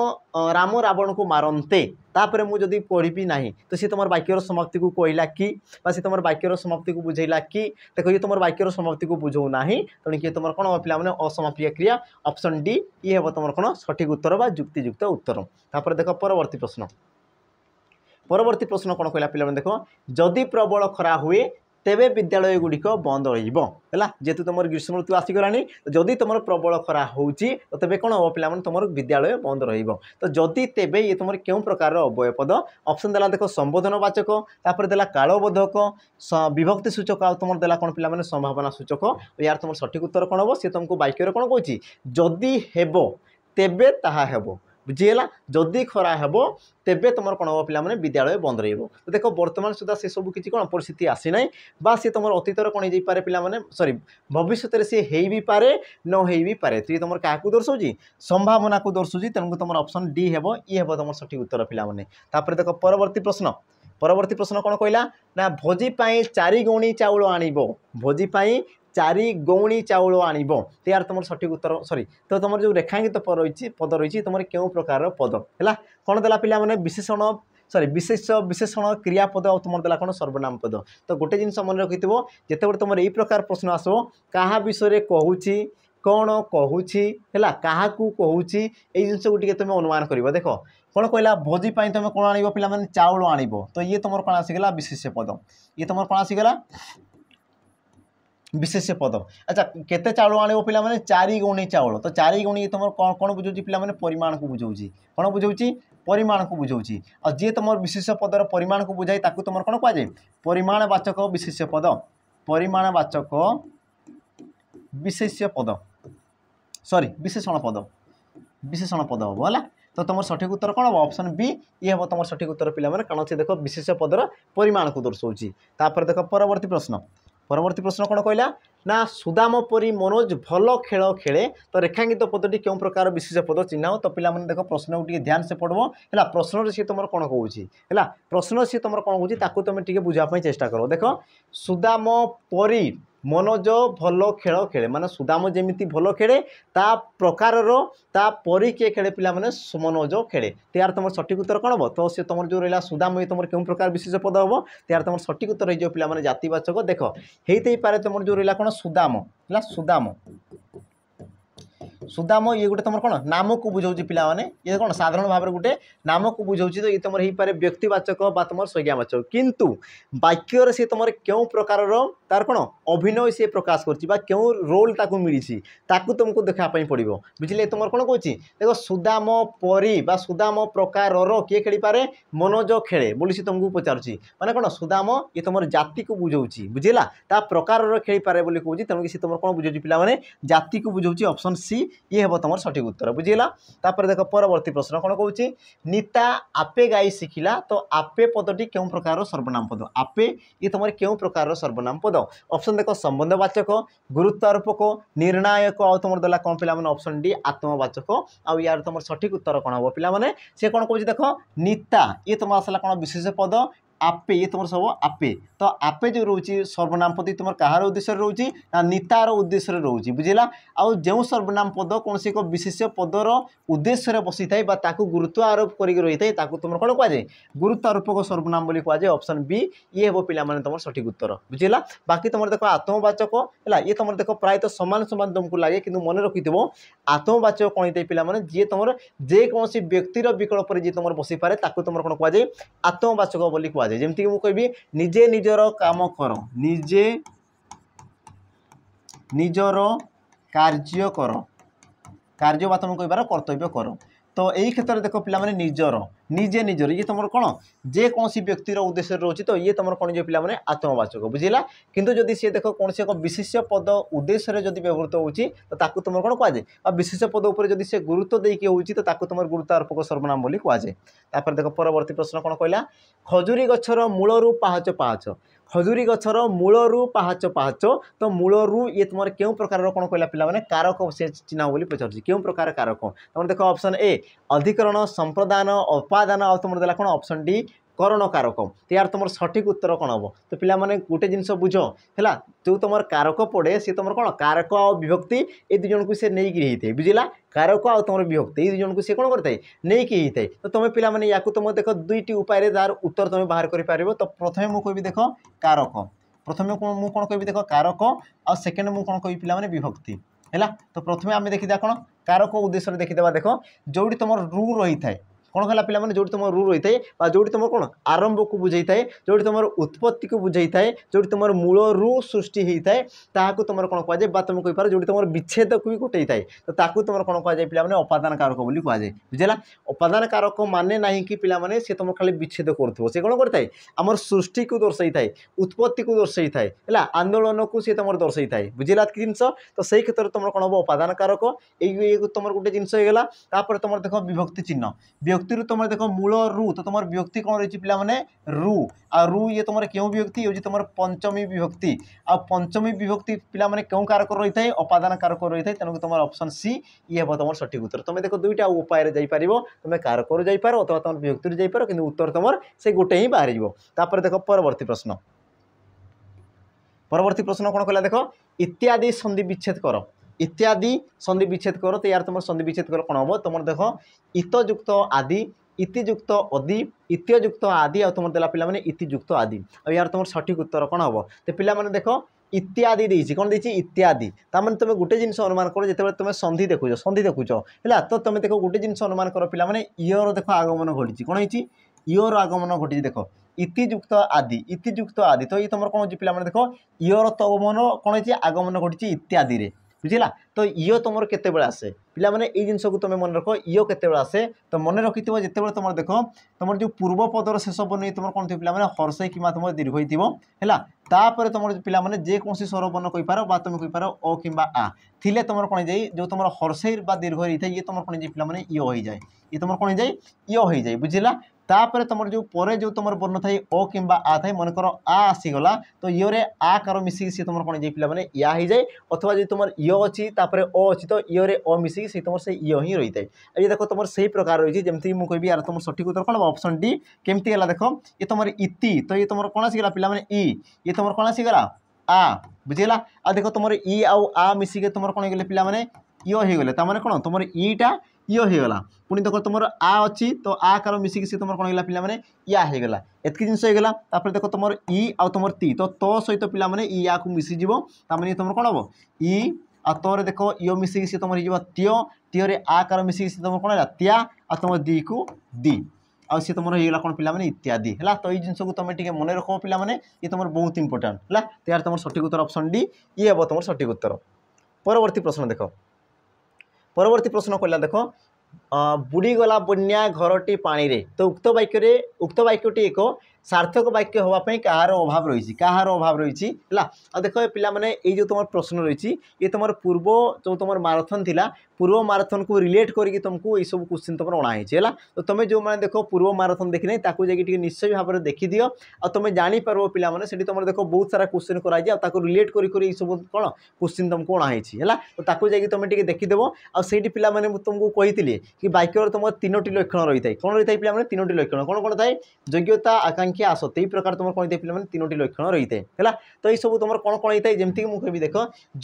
राम रावण को मारंते तापर मुझे पढ़ी ना तो सी तुम वाक्यर समाप्ति को कहला कि सी तुम वाक्यर समाप्ति को बुझेला कि देख ये तुम वाक्यर समाप्ति को बुझाऊ ना तेणु किए तुम कौन पे असमापिका क्रिया ऑप्शन डी ये हम तुम कौन सठिक उत्तर बा युक्तियुक्त उत्तर तापर देख परवर्ती प्रश्न परवर्ती प्रश्न कौन कहला पे देख जदि प्रबल खरा हुए तेबे विद्यालय गुड़िक बंद रहा जेहेतु तुम ग्रीष्म ऋतु आसीगला जदि तुम प्रबल खरा होती तो तेज कौन हम पे तुम विद्यालय बंद तो जदि तेबे ये तुम क्यों प्रकार अव्यय पद ऑप्शन देला देख संबोधनवाचक तापर देला कालबोधक विभक्ति सूचक आ तुम देला कौन पे संभावना सूचक यार तुम सठिक उत्तर कौन हम सी तुमको वाक्य कौन कौन जदि हेब तेबे ताहा हेब बुझीगला जदि खरा हेब तेबे तुम कौन हम पे विद्यालय बंद तो देख वर्तमान सुधा से सब किसी कौन परिस्थिति आसी ना बा सी तुम अतीतर कौन हो पारे सॉरी भविष्य सी हो भी पारे न हो भी पारे तो ये तुम क्या दर्शाऊँ संभावना को दर्शाऊँ तेणुक तुम ऑप्शन डी हेब ये हम तुम सठिक उत्तर पे देख परवर्ती प्रश्न कौन कहला ना भोजी 4 गौणी चाउल आणिब भोजी 4 गौणी चाउल आणिब तो यार तुम सठिक उत्तर सॉरी तो तुम जो रेखांकित पद रही तुम क्यों प्रकार पद है कौन देला पिला माने विशेषण सॉरी विशेषण क्रियापद और तुम देला कौन सर्वनाम पद तो गोटे जिन मन रखि जिते तुम यही प्रकार प्रश्न आसो क्या विषय कहूँ कौन कहूँ है क्या कहूँ ये जिन को तुम अनुमान कर देख कौन कहला भोजी तुम कौन आण पे चाउल आणिब तो ये तुम कौन आसीगला विशेष्य पद ये तुम कौन आसीगला विशेष्य पद अच्छा केते चाउल आने पे 4 गौणी चाउल तो 4 गौणी तुम कौन कौन बुझाऊँ पे परिमाण को बुझाऊँ कौन बुझाऊँ परिमाण को बुझाऊँ और जी तुम विशेष्य पदर परिमाण को बुझाई ताकू तुम कौन कहुए परिमाणवाचक विशेष्य पद परिमाणवाचक विशेष्य पद सॉरी विशेषण पद हम है तो तुम सठिक उत्तर कौन हम ऑप्शन बी ये हम तुम सठिक उत्तर पे कारण से देख विशेष्य पदर परिमाण को दर्शाऊँ देख परवर्ती प्रश्न कौन कहला ना सुदाम परी मनोज भल खेल खेले तो रेखांकित पदटी क्यों प्रकार विशेष पद चिन्ह तो पिला देख प्रश्न को ध्यान से पढ़व है प्रश्न सी तुम कौन कहूँ है प्रश्न सी तुम कौन कहूँ तुम टे बुझापी चेष्टा कर देख सुदाम परी मनोज भल खेल खेले माने सुदाम जमी भल खेले ता प्रकार ता परी किए खेले पिला माने मनोज खेले तो यार तुम सठिक उत्तर कौन हम तो सी तुम जो रहा सुदाम ये तुम क्यों प्रकार विशेष पद हम तो यार तुम सठिक उत्तर हो पे जातिवाचक देख होते पारे तुम जो रहा कौन सुदाम है सुदाम सुदाम ये गोटे तुम कौन नाम को बुझाऊँ पे ये कौन साधारण भाव में गोटे नाम को बुझाऊँ तो ये तुम हो पारे व्यक्तिवाचक बा तुम संज्ञावाचक किंतु वाक्यर सी तुम क्यों प्रकार तार कौन अभिनय सी प्रकाश कर क्यों रोल ताकू मिली ताकू तुमको देखापी पड़ो बुझे तुम कौन कहूँ देख सुदाम परी बा सुदाम प्रकार किए खेली पारे मनोज खेले बोली सी तुमको पचारुची माने कौन सुदाम ये तुम जाति को बुझाऊँ बुझेगा ता प्रकार खेली पारे बोली कहूँ तेणुक सी तुम कौन बुझाऊँ पे जाति को बुझाऊँ ऑप्शन सी ये हे तुम सठिक उत्तर बुझीगला। तापर देख परवर्ती प्रश्न कौन कौच नीता आपे गाई शिखिला तो आपे पदटी क्यों प्रकार सर्वनाम पद आपे ये तुम क्यों प्रकार सर्वनाम पद ऑप्शन देख संबंधवाचक गुरुत्वारोपक निर्णायक आ तुम देला कौन पिला ऑप्शन डी आत्मवाचक आ यार तुम सठिक उत्तर कौन हम पे सी कौन कौच देख नीता ये तुम आसला कौन विशेष पद आपे ये तुम सब आपे तो आपे जो रोचे सर्वनाम पद तुम कहार उद्देश्य रोचे ना नीतार उद्देश्य रोचे बुझेगा आउ जो सर्वनाम पद कौन से एक विशेष पदर उद्देश्य बसी थाए गुरुत्व आरोप कर रही है तुम कौन कहुए गुरुत्व आरोपक सर्वनाम बोली कहुए ऑप्शन बी ये हे पे तुम सठिक उत्तर बुझेगा। बाकी तुम देख आत्मवाचक है ये तुम देख प्राय सामान सामान तुमको लगे कि मन रखि आत्मवाचक कौन होता है पे जी तुम जेकोसी व्यक्तिर विकल्प जी तुम बसी पारे तुम कौन कहुए आत्मवाचक बोली कहुए जमती मुझे कहबी निजे निजर काम कर निजे निजर कार्य कर कार्य बा तुम कह कर्तव्य कर तो यही क्षेत्र में देख पे निजर निजे निजर ये तुम कौन जेकोसी व्यक्तिर उद्देश्य रोचे तो ये तुम कौन जो पे आत्मवाचक बुझेगा किंतु जदि सी देख कौन से एक विशेष पद उद्देश्य जब व्यवहृत होती तो तुम कौन कहुए विशेष पद उपर जदि से गुरुत्व देकी होती तो तुम गुरुत्वारोपक सर्वनाम बोली कहुए। देख परवर्ती प्रश्न कौन कहला खजुरी गछर मूलरू पाहाच पाहाच खजुरी गछर मूलरू पाहाच पाहाच तो मूलरू ये तुम क्यों प्रकार कौन कहला पे कारक से चिन्ह बोली पचार क्यों प्रकार कारक तुम देख ऑप्शन ए अधिकरण संप्रदान उपादान आ तुम देला कौन ऑप्शन डी करण कारक तो यार तुम सठिक उत्तर कौन हम तो पिला माने गोटे जिनस बुझ है जो तुम कारक पड़े सी तुम कौन कारक आ विभक्ति ये दुई जन को सी नहीं होता बुझेगा कारक आ तुम विभक्ति ये दुई जन को सी कौन करता है नहीं होता है तो तुम पिला माने या तुम देख दुईटी उपाय तार उत्तर तुम बाहर कर तो प्रथम मुझे कहबी देख कारक प्रथम मुझे कौन कहबी देख कारक आ सेकेंड मुझे कौन कहबी पिला माने विभक्ति है तो प्रथम आम देखा कौन कारक उद्देश्य देखीदा देख जो तुम रू रही है कौन कहला पे जो तुम रू रही है जो तुम कौन आरंभ को बुझे थाए जो तुम उत्पत्ति को बुझे थाए जो तुम मूल रू सृष्टि होता है तुम कौन कहुए तुम कहीपर जो तुम विच्छेद को भी गोटे थाए तो तुम कौन कहुए पे उपादान कारक बोली कहुए बुझेगा। उपादान कारक माने ना कि पे सी तुम खाली विच्छेद करुव सी कौन करता है आमर सृष्टि को दर्शाई थाए उत्पत्ति को दर्शाई थाए है आंदोलन को सी तुम दर्शाई थाए बुझेगा कि जिनस तो सही क्षेत्र में तुम कौन हम उपादान कारक ये तुम गोटे जिनस होगा तुम देख विभक्ति चिन्ह व्यक्ति तुम देख मूल रू तो तुम विभक्ति कौन रही पे रू आ रू ये तुम क्यों विभक्ति हो तुम पंचमी विभक्ति आ पंचमी विभक्ति पे क्यों कारक रही है उपादान कारक रही है तेणुक तुम ऑप्शन सी ये हम तुम सठिक उत्तर तुम देख दुईटा उपाय जापर तुम कारक जापर अथवा तुम विभक्ति जापर कि उत्तर तुम से गोटे ही बाहर जापर देख परवर्ती प्रश्न कौन कहला देख इत्यादि संधि विच्छेद कर इत्यादि संधि विच्छेद कर तो यार तुम संधि विच्छेद कर कौन हम तुम देख इतयुक्त आदि इतियुक्त अदि इत्ययुक्त आदि आ तुम देला पे इतियुक्त आदि आ यार तुम सठिक उत्तर कौन हम तो पे देख इत्यादि देती कौन देती इत्यादि तार तुम गोटे जिन अनुमान कर जो तुम संधि देखुच है तो तुम देख गोटे जिन अनुमान कर पे इयर देख आगमन घटी कौन होती इयर आगमन घटी देख इतियुक्त आदि तो ये तुम कौन हो पे देख इयर तगमन कौन होती आगमन घटी इत्यादि बुझेगा तो इो तुम केत आसे पिला माने ये जिनस को तुम मन रख इो केत आसे तो मन रखि जिते तुम देख तुम जो पूर्व पदर शेष बन तुम कौन थी पे हर्षई कि तुम दीर्घ है तापर तुम पिला माने जेकोसी स्वर बन कहीपर तुम कहीपर अ कि आ थिले तुम कौन जाए जो तुम हर्षई दीर्घ रही है ये तुम कौन जाए पे इो हो जाए ये तुम कौन जाए इो हो जाए बुझेगा तापर तुम जो पर जो तुम बर्ण थाए अ कि आ थाए मनकर आ आसीगला तो इोरे आ कार मिसिक सी तुम कौन जाए पे या हो जाए अथवा जो तुम इो अच्छी अ अच्छी तो इोरे अ मिसिक सी तुम से इो ही रही है ये देख तुम से प्रकार रही है जमी मुझे कहबी यार तुम सठिक उत्तर कौन ऑप्शन डी केमती है देख ये तुम इति तो ये तुम कौन आसीगला पे इ ये तुम कौन आसीगला आ बुझेगा आ देख तुम इ आ मिसिक तुम कौन हो पे इो हो गले तार कौन तुम इटा इो होगला पुणी देख तुम आ अच्छी तो आ कार मिसिक सी तुम कौन होगा पे या होगला एतक जिनस होगला देख तुम इ आ तुम ती तो सहित पे या को मिसीज तार तुम कौन हम इ आ तोर देख इो मिसिक सी तुम हो त्यो तीरे आ कार मिसिक सी तुम कौन है त्या आ तुम दी को दी आ सी तुम होगा कौन पे इत्यादि है तो ये जिनस को तुम टे मन रख पे ये तुम बहुत इंपोर्टाट है तो यार तुम सठिक उत्तर ऑप्शन डी ये हम तुम सठिक उत्तर। परवर्ती प्रश्न देख परवर्ती प्रश्न कहला देख बुड़ीगला बन्या घरटी पानी रे तो उक्त वाक्य एक सार्थक वाक्य होगापी कहार अभाव रही कहार अभाव रही है देख पे मैंने ये जो तुम प्रश्न रही ये तुम पूर्व जो तुम माराथन थिला पूर्व माराथन को रिलेट करके तुमको ये सब क्वेश्चन तुम अणाई है तो तुम जो मैंने देख पूर्व माराथन देखी ताकू जाकि निश्चय भाव में देखी दियो आ तुम जापर पे मैंने तुम देख बहुत सारा क्वेश्चन कराई रिलेट कर सब कौन क्वेश्चन तुमको अणाई है तो ताकू जाकि तुम देखीदेव आईटी पे मैंने तुमको कही कि वाक्यर तुम 3टी लक्षण रही है कौन रही है पे 3टी लक्षण कौन कौन थाए योग्यता आकांक्षा आसक्ति यही प्रकार तुम कौन पे मैंने 3टी लक्षण रही है तो ये सब तुम कौन कौन होता है जमीक मुझे कह देख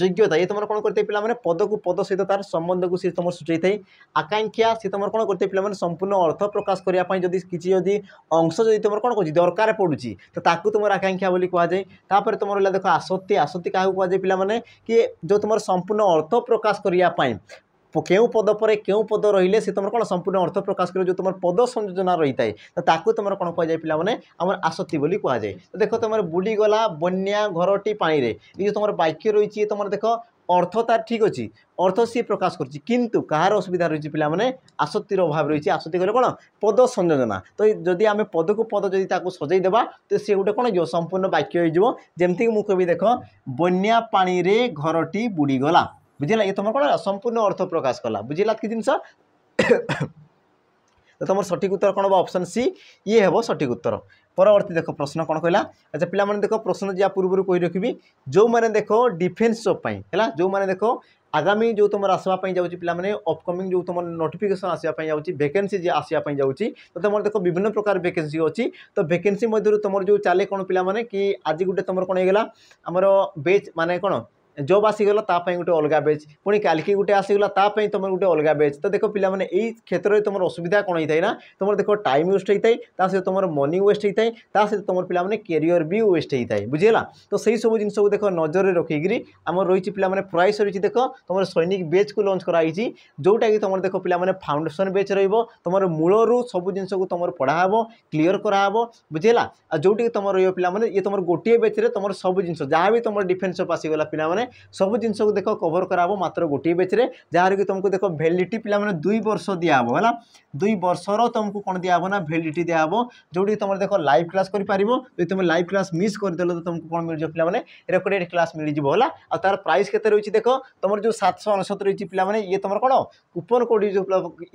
योग्यता ये तुम कौन करते पे पद को पद सहित तार संबंध को सी तुम सूचाई थाए आकांक्षा सी तुम कौन करते पे संपूर्ण अर्थ प्रकाश करने जदि किसी जदि अंश जदि तुम कौन कह दरकार पड़ुची तो ताकू तुम आकांक्षा बोली कहुए तापर तुम रहा देख आसक्ति आसक्ति क्या कहुए पे मैंने कि जो तुम संपूर्ण अर्थ प्रकाश करने क्यों पद पर क्यों पद रही से तुम कौन संपूर्ण अर्थ प्रकाश कर जो तुम पद संयोजना रही है तो ताकू तुम कौन कहुए पे मैंने आम आसक्ति बोली कहुए तो देख तुम बुड़ीगला बन्या घरटी पानी रे ये जो तुम वाक्य रही तुम देख अर्थ तार ठीक अच्छी अर्थ सी प्रकाश करुँच कहार असुविधा रही पे मैंने आसक्तिर अभाव रही आसक्ति कहे कौन पद संयोजना तो जदि आम पद को पद जदि सजाईदेवा तो सी गोटे कौन हो संपूर्ण वाक्य होमती मुझे कह देख बन्या पानी रे घरटी बुड़ीगला बुझेगा ये तुम कौन संपूर्ण अर्थ प्रकाश कला बुझेगा कि जिनस तो तुम सठिक उत्तर कौन हम ऑप्शन सी ये हम सठिक उत्तर परवर्ती देख प्रश्न कौन कहला अच्छा पे मैंने देख प्रश्न जहाँ पूर्व कही रखी जो मैंने देख डिफेन्स जॉब है जो मैंने देख आगामी जो तुम आसवाई जाऊँगी पे अपकमिंग जो तुम नोटिफिकेशन आसवाई जाऊँगी वैकेंसी आसवाई जाऊँगी तो तुम देख विभिन्न प्रकार वैकेंसी अच्छी तो वैकेंसी मध्य तुम जो चले कौन पे मैंने कि आज गोटे तुम कौन होगा आमर बेच माने कौन जॉब आसीगला तापाई गोटे अलग बेच पुणी काल्की गोटे आसीगला तापाई तुम गोटे अलग बेच तो देख पे मैंने यही क्षेत्र में तुम असुविधा कौन होता है ना तुम देख टाइम वेस्ट होता है सहित तुम मनी वेस्ट होता है सहित तुम पे मैंने कैरियर भी वेस्ट होता है बुझेगा तो सही सब जिन को देख नजर में रखिकी आम रही पे मैंने प्राइस रही देख तुम सैनिक बेच को लंच कराई जोटा कि तुम देख पे मैंने फाउंडेशन बेच रुम मूलर सब जिन को तुम पढ़ाब क्लीयर कराब बुझेगा जोटी तुम रही ये तुम गोटे बेच तुम सब जिन जहाँ भी तुम डिफेन्स आसीगला पे सब जिन को देख कवर कराबो मात्र गोटे बेचरे जहाँ कि तुमको देख भैलिडिटी पे मैंने 2 वर्ष दिहब है 2 वर्षर तुमको कौन दिहब ना भैलिडिटी दिहब जोटी तुम देख लाइव क्लास कर तुम लाइव क्लास मिस करदेल तो तुमको कौन मिल पे मैंने रेकर्डेड क्लास मिल जाए और तार प्राइस केते रही देख तुम जो 769 रही पे मैंने ये तुम कौन coupon code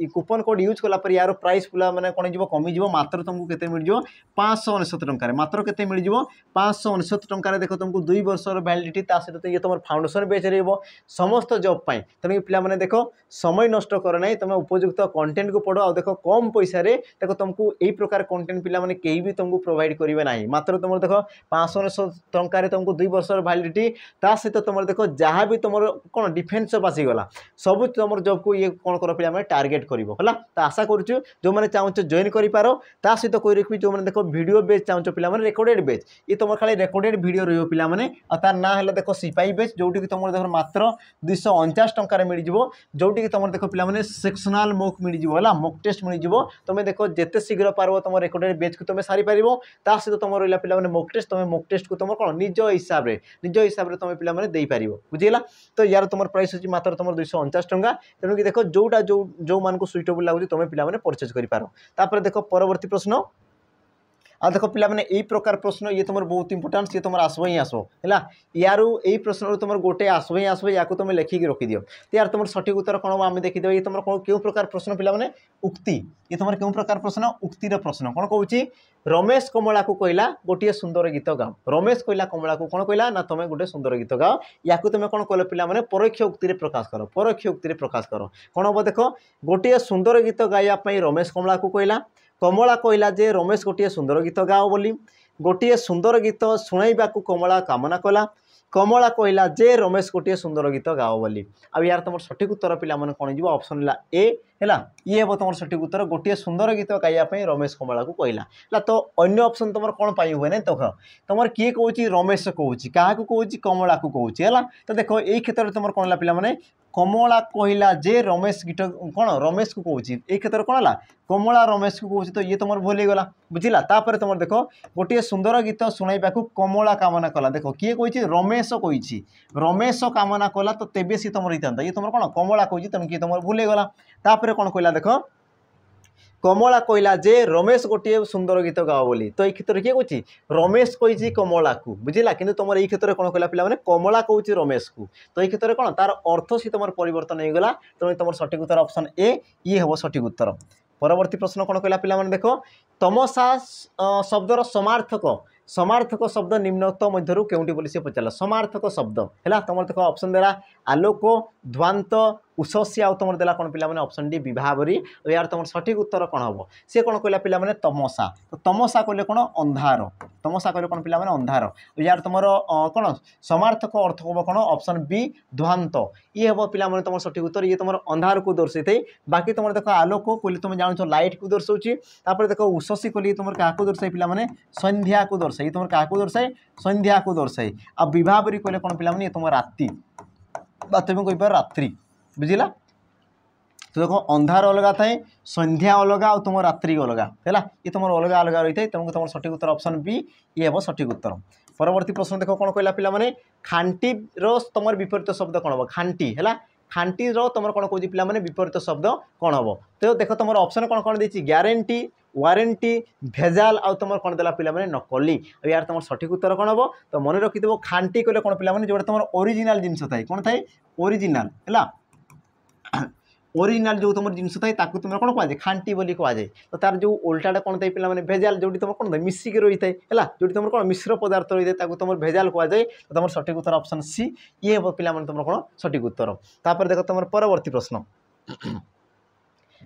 coupon code use कलापर यार प्राइस पे मैंने कौन हो कमिज मात्र तुमको केते मिल जाए 569 टंकार मात्र केते मिल जाए 569 टंकार देख तुमको 2 वर्षर भैलिडिटी सहित ये तुम फाउंडेशन बेच रही समस्त जॉब पाई तेणु पे मैंने देख समय नष्ट कर ना तुम उपयुक्त कंटेंट को पढ़ो देख कम पैसा देख तुमको यही प्रकार कंटेंट पे मैंने कहीं भी तुमको प्रोवाइड करेंगे ना मात्र तुम देख 569 टंकार तुमको 2 वर्षर भैलिडिटी सहित तुम देख जहाँ भी तुम कौन डिफेन्स जॉब आसीगला सब तुम जॉब को ये कौन कर पे टार्गेट कर तो आशा करूँ जो मैंने चाहूँ जॉइन कर सहित कही रखी जो मैंने देख वीडियो बेच चाहूँ पे मैंने रेकर्डेड बेच ये तुम खाली रेकर्डेड वीडियो रही पे मैंने तार ना है देख सिपाही बेच जोटी कि तुम देख मात्र 249 टंकार मिल जाव जोटी कि तुम देख पे सेक्शनल मॉक मिल जाए मॉक टेस्ट मिल जाव तुम देख जिते शीघ्र पार तुम रेकर्डेड बेच को तुम सारी पार सहित तुम रहा पे मॉक टेस्ट को तुम कौन निज हिसाब से तुम पे दे पार बुझेगा तो यार तुम प्राइस अच्छी मात्र तुम 249 टंका तेणुक देख जोटा जो मान को सुइटेबल लगुच तुम पे परचेज कर देख परवर्ती प्रश्न आ देख पे मैंने यही प्रकार प्रश्न ये तुम बहुत इंपोर्टाट सी तुम आसब ही आसो है यार यही प्रश्न तुम गोटे आसब ही आसो या तुम लिखिकी रखिदियो तो यार तुम सठिक उत्तर कौन आम देखीद ये तुम क्यों प्रकार प्रश्न पे मैंने उक्ति ये तुम क्यों प्रकार प्रश्न उक्तिर प्रश्न कौन कहूँ रमेश कमला को कहला गोटे सुंदर गीत गाओ रमेश कहला कमला को कौन कहला ना तुम गोटे सुंदर गीत गाओ या तुम कौन कल पे मैंने परोक्ष उक्ति प्रकाश कर परोक्ष उक्ति प्रकाश कर कौन हम देख गोटे सुंदर गीत गाइबा रमेश कमला को कहला कमला कहला जे रमेश गोटे सुंदर गीत गाओ बोली गोटे सुंदर गीत शुणाइबा कमला कामना कला कमला कहला जे रमेश गोटे सुंदर गीत गाओ बोली आ यार तुम सठिक उत्तर पे मैंने कौन हो ऑप्शन ए है ये हम तुम सठिक उत्तर गोटे सुंदर गीत गाइबा रमेश कमला को कहला तो अन्य ऑप्शन तुम कौन पाई हुए ना तो तुम किए कौच रमेश कहूँ क्या कौच कमला को कौच है तो देख यही क्षेत्र में तुम कौन है पे मैंने कमला कहला जे रमेश गीत कौन रमेश को कौच ये क्षेत्र कौन है कमला रमेश को कौच तो ये तुम भूल गला बुझला तापर तुम देख गोटे सुंदर गीत शुणाइबा कमला कामना कला देख किए कही रमेश कही रमेश कामना कला तो तेबे सी तुम रही था ये तुम कौन कमला कही तुम किए तुम भूल गला तापर कौन कहला देख कमला कहला जे रमेश गोटे सुंदर गीत गाओ बोली तो ये क्षेत्र किए कह रमेश कही कमला को बुझला कि तुम ये क्षेत्र में कौन कहला पे कमला कौच रमेश को तो ये क्षेत्र में कौन तार अर्थ सी तुम परिवर्तन हो गला तेणु तुम सठिक उत्तर ऑप्शन ए ये हम सठिक उत्तर। परवर्ती प्रश्न कौन कहला पे देख तमसा शब्दर समार्थक समार्थक शब्द निम्नोक्त मध्य क्योंटी बोली से पचारा समार्थक शब्द है तुम देख ऑप्शन देला आलोक ध्वांत उषसी आउ तुम देला कौन पे ऑप्शन डी विभावरी और यार तुम सठिक उत्तर कौन हम सी कौन कहला पे तमसा तो तमसा कहले कौन अंधार तमसा कहले कौन पे अंधार यार तुम कौन समार्थक अर्थ हम कौन ऑप्शन बी ध्वांत ये हम पे तुम सठिक उत्तर ये तुम अंधार को दर्शे थे बाकी तुम देख आलोक कहले तुम जान लाइट को दर्शाऊँगी देख उषसी कहले तुम क्या दर्शाई पे संध्या को दर्शाई तुम क्या दर्शाए संध्या को दर्शाए आ विभावरी कहले कौन पे तुम राति तुम कहीपर रात्रि बुझला तो देखो अंधार अलग थाए संध्या अलग आ तुम रात्रि अलग है ये तुम अलग अलग रही है तेणु तुम सठिक उत्तर ऑप्शन बी ये हम सठिक उत्तर। परवर्ती प्रश्न देख कौन कहला पे खांटी तुम विपरीत शब्द कौन हम खांटी है खांटी तुम कौन कौन पे विपरीत शब्द कौन हम तो देख तुम ऑप्शन कौन कौन देती ग्यारंटी वारंटी भेजाल आउ तुम कौन देला पे नकली और यार तुम सठिक उत्तर कौन हम तो मन रखिथ खांटी कहले कौन पे जो तुम ओरिजिनल जिनस थाए कौन थाए ओरिजिनल है ओरिजिनल जो तुम जिनस थाए तुम कौन कहुए खांटी बोली कहुए तो तार जो उल्टाटा कौन थाए पे भेजाल जो तुम कौन मिसिक रही है जो तुम कौन मिश्र पदार्थ रही है तुम भेजाल कहुए तो तुम सठिक उत्तर ऑप्शन सी ये हम पे तुम कौन सठिक उत्तर। तापर देख तुम परवर्ती प्रश्न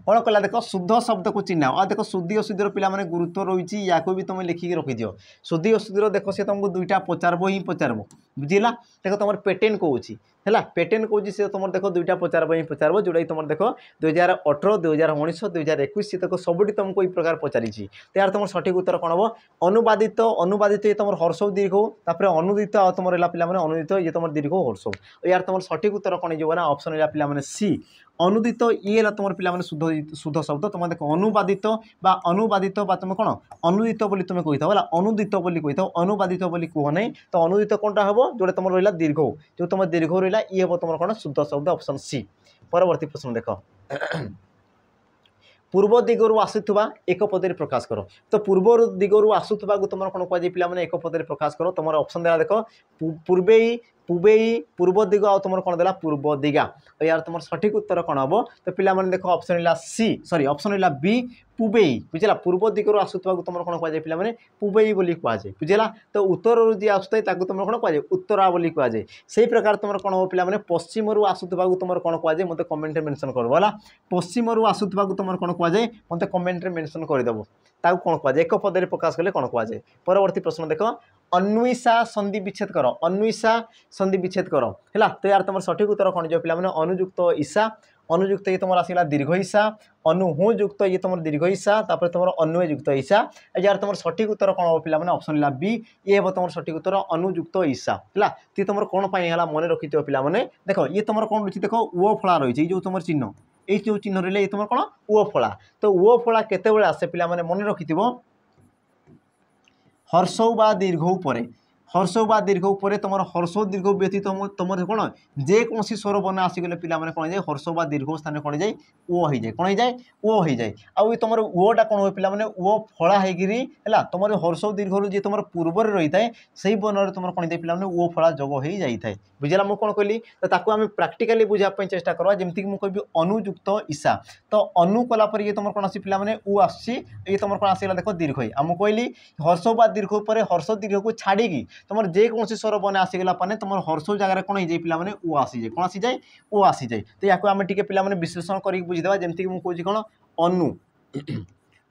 कौन कहला देख शुद्ध शब्द को चिन्ह आ देख शुद्धि अशुद्धि पे गुरुत्व रही या भी तुम लिखिकी रखिद शुद्धि अशुद्धि देख सी तुमको दुईटा पचारब ही पचारब बुझला देख तुम पेटेन कौच है पेटेन कौच सी तुम देख दुईटा पचारब ही पचारब जोटा तुम देख 2018 2019 2021 देख सबुठी तुमको ये प्रकार पचारि तो यार तुम सठिक उत्तर कौन हम अनुवादित अनुवादित ये तुम हर्षौ दीर्घ तापर अनुदित आ तुम रहा पे अनुदित ये तुम दीर्घ हर्षौ यार तुम सठिक उत्तर कौन हो ऑप्शन रहा पे सी अनुदित ये तुम पे शुद्ध शुद्ध शब्द तुम देख अनुवादित बा अनुवादित बा तुम कौन अनुदित बोली तुम कही था अनुदित बोली कही था अनुवादित बोली कह नहीं तो अनुदित कौनटा हम जो तुम रहा दीर्घ जो तुम दीर्घ रहा ये हम तुम कौन शुद्ध शब्द ऑप्शन सी। परवर्ती प्रश्न देख पूर्व दिगरु आसुवा एक पदे प्रकाश कर तो पूर्व दिगरु आसुवा तुम कौन कह पे एक पदे प्रकाश कर तुम ऑप्शन देला देख पूर्वे पूबेई पूर्व दिग आ तुम कौन देला पूर्व दिगा और यार तुम सठिक उत्तर कौन हम तो पे देख ऑप्शन रहा सी सॉरी ऑप्शन रहा बी पूबेई बुझला पूर्व दिगरु आसुवा तुम कौन कह पे पूबेई बोली कहुए बुझला तो उत्तर जी आसुए तुम कौन कहुए उत्तरा बोली कहुए से प्रकार तुम कौन हम पे पश्चिम आसुवा तुम कौन कहुए मत कमेंट मेंशन कर पश्चिम आसुवा तुम कौन कहुए मत कमेंट मेंशन करदेव ताकू कौन कहुए एक पदे प्रकाश कले कौन कहुए। परवर्ती प्रश्न देख अन्विषा संधि विच्छेद कर अन्विषा संधि विच्छेद कर है तो यार तुम सठिक उत्तर कौन जो पे अनुयुक्त ईशा अनुयुक्त ये तुम आसला दीर्घ ईशा अनुहुयुक्त ये तुम दीर्घ ईशा तापर तुम अन्वयुक्त ईशा यार तुम सठिक उत्तर कौन हम पे ऑप्शन रहा बी ये हम तुम सठिक उत्तर अनुयुक्त ईशा है ती तुम कौन पाई मन रखी पे देख ये तुम कौन रही देख ओ फला रही जो तुम चिन्ह ये जो चिन्ह रही तुम कौन ओ फला तो ओ फला केते आसे पे मन रखि हर्षौ बा दीर्घौ परे हर्षौ बा दीर्घौ परे तुम हर्षौ दीर्घ व्यतीत तुम कौन जेकोसी स्वर बना आसीगले पे कौन जाए हर्षौ बा दीर्घ स्थान कौन जाए ओ हो जाए कौन जाए ओ हो जाए आउ तुम ओटा कौन हुए पे ओ फला होगी है तुम हर्षौ दीर्घ जी तुम पूर्व रही है से बन तुम कौन जाए पे ओ फला जोग हो जाए बुझला मुझे कौन कहली तो ताकू आम प्राक्टिकाली बुझापी चेष्टा करवा जमीक मुझे कह अनुयुक्त ईशा तो अनु कलापर ये तुम कौन आसी पे ऊ आसी ये तुम कौन आसगला देख दीर्घ आम कहली हर्ष बा दीर्घ पर हर्ष दीर्घ को छाड़ी तुम जेकोसी स्वर बने आसीगला तुम हर्ष जगह कौन हो पे ओ आसी जाए कौन आसी जाए ओ आसी जाए तो या आम टे पे विश्लेषण कर बुझीदे जमीक मुझे कौन अनु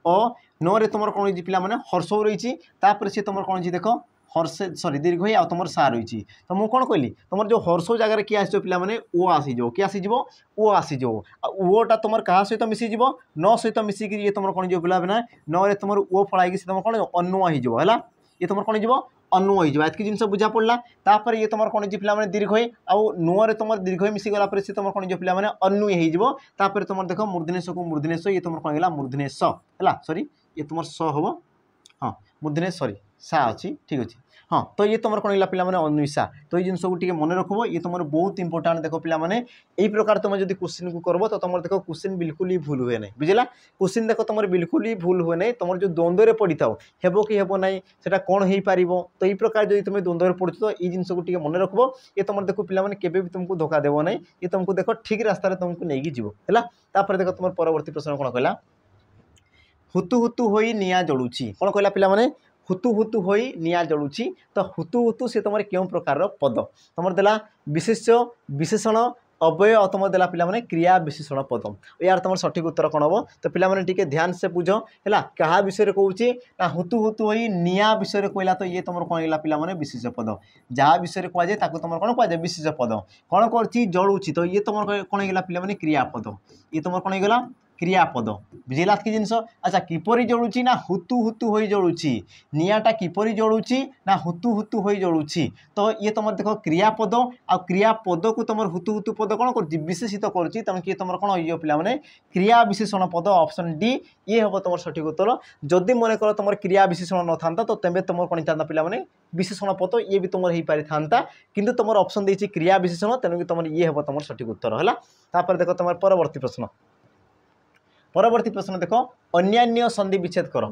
अ न रे तुम कौन पे हर्ष रही सी तुम कौन देख हर्ष सॉरी दीर्घ ही तुम सा रही तो मुझे कौन कहली तुम जो हर्ष जगह किए आस पे ओ आसीज किए आसीज ओ आसीज ओटा तुम क्या सहित मिसीज न सहित मिसिक ये तुम कौन जो पे न रे तुम ओ फड़ाई तुम कौन अनुआ हो ये तुम कौन हो अनुआ हो एतक जिन बुझा पड़ा तापर ये तुम कौन पे दीर्घ आउ नुआरे तुम दीर्घ मिसीगला से तुम कौन जो पे अनुई होपर तुम देख मूर्धनेश को मूर्धनेश ये तुम कौन है मूर्धनेश है सॉरी ये तुम स हम हाँ मुदिने सॉरी सा अच्छी ठीक अच्छे हाँ तो ये तुम कौन है पे अन्वेषा तो ये जिन को मन रखो ये तुम बहुत इंपोर्टाट देख पे यही प्रकार तुम जब क्वेश्चन को करब तो तुम देख क्वेश्चन बिल्कुल ही भूल हुए ना बुझला क्वेश्चन देख तुम बिल्कुल ही भूल हुए ना तुम जो द्वंद्व पड़ी था हेबो कि हेबो ना सेटा कौन हो पार तो ये प्रकार जब तुम द्वंद्व पड़ो तो ये जिन को मन रखब ये तुम देख पे भी तुमको धोखा देव ना ये तुमको देख ठीक रास्तार तुमको नहीं जीव है देख तुम परवर्ती प्रश्न कौन कहला हुतु हुतु होई निया जलुची कौन कहला पिला माने हुतु हुतु होई निया जलुची तो हुतु हुतु से तुम क्यों प्रकार पद तुम देला विशेष्य विशेषण अव्यय और तुम देला पिला माने क्रिया विशेषण पद यार तुम सठिक उत्तर कौन हम तो पिला माने टिके ध्यान से बुझ है क्या विषय कहूँ ना हुतु हुतु होई निया विषय कहला तो ये तुम कौन है पिला माने विशेष पद जहाँ विषय कहुए तुम कौन कहुए विशेष पद कौन कर जलुची तो ये तुम कौन है पिला माने क्रियापद ये तुम कौन होगा क्रियापद बुझेगा कि जिनस अच्छा किपरि जलुची ना हुतु हुतु हो जलुची निआटा किपरि जलुची ना हुतु हुतु हो जलुची तो ये तुम देख क्रियापद आ क्रियापद को तुम हुतु हुतु पद कौन कर विशेषित करुच्ची तेणु कि तुम कौन हो पे क्रिया विशेषण पद ऑप्शन डी ये हम तुम सठिक उत्तर जदि मन कर तुम क्रिया विशेषण न था तो तेज तुम कौन था पे विशेषण पद ये भी तुम हो पारि था किंतु तुम ऑप्शन देती क्रिया विशेषण तेणु तुम ये हम तुम सठिक उत्तर है देख तुम परवर्ती प्रश्न परवर्ती प्रश्न देख अन्यान्य संधि विच्छेद कर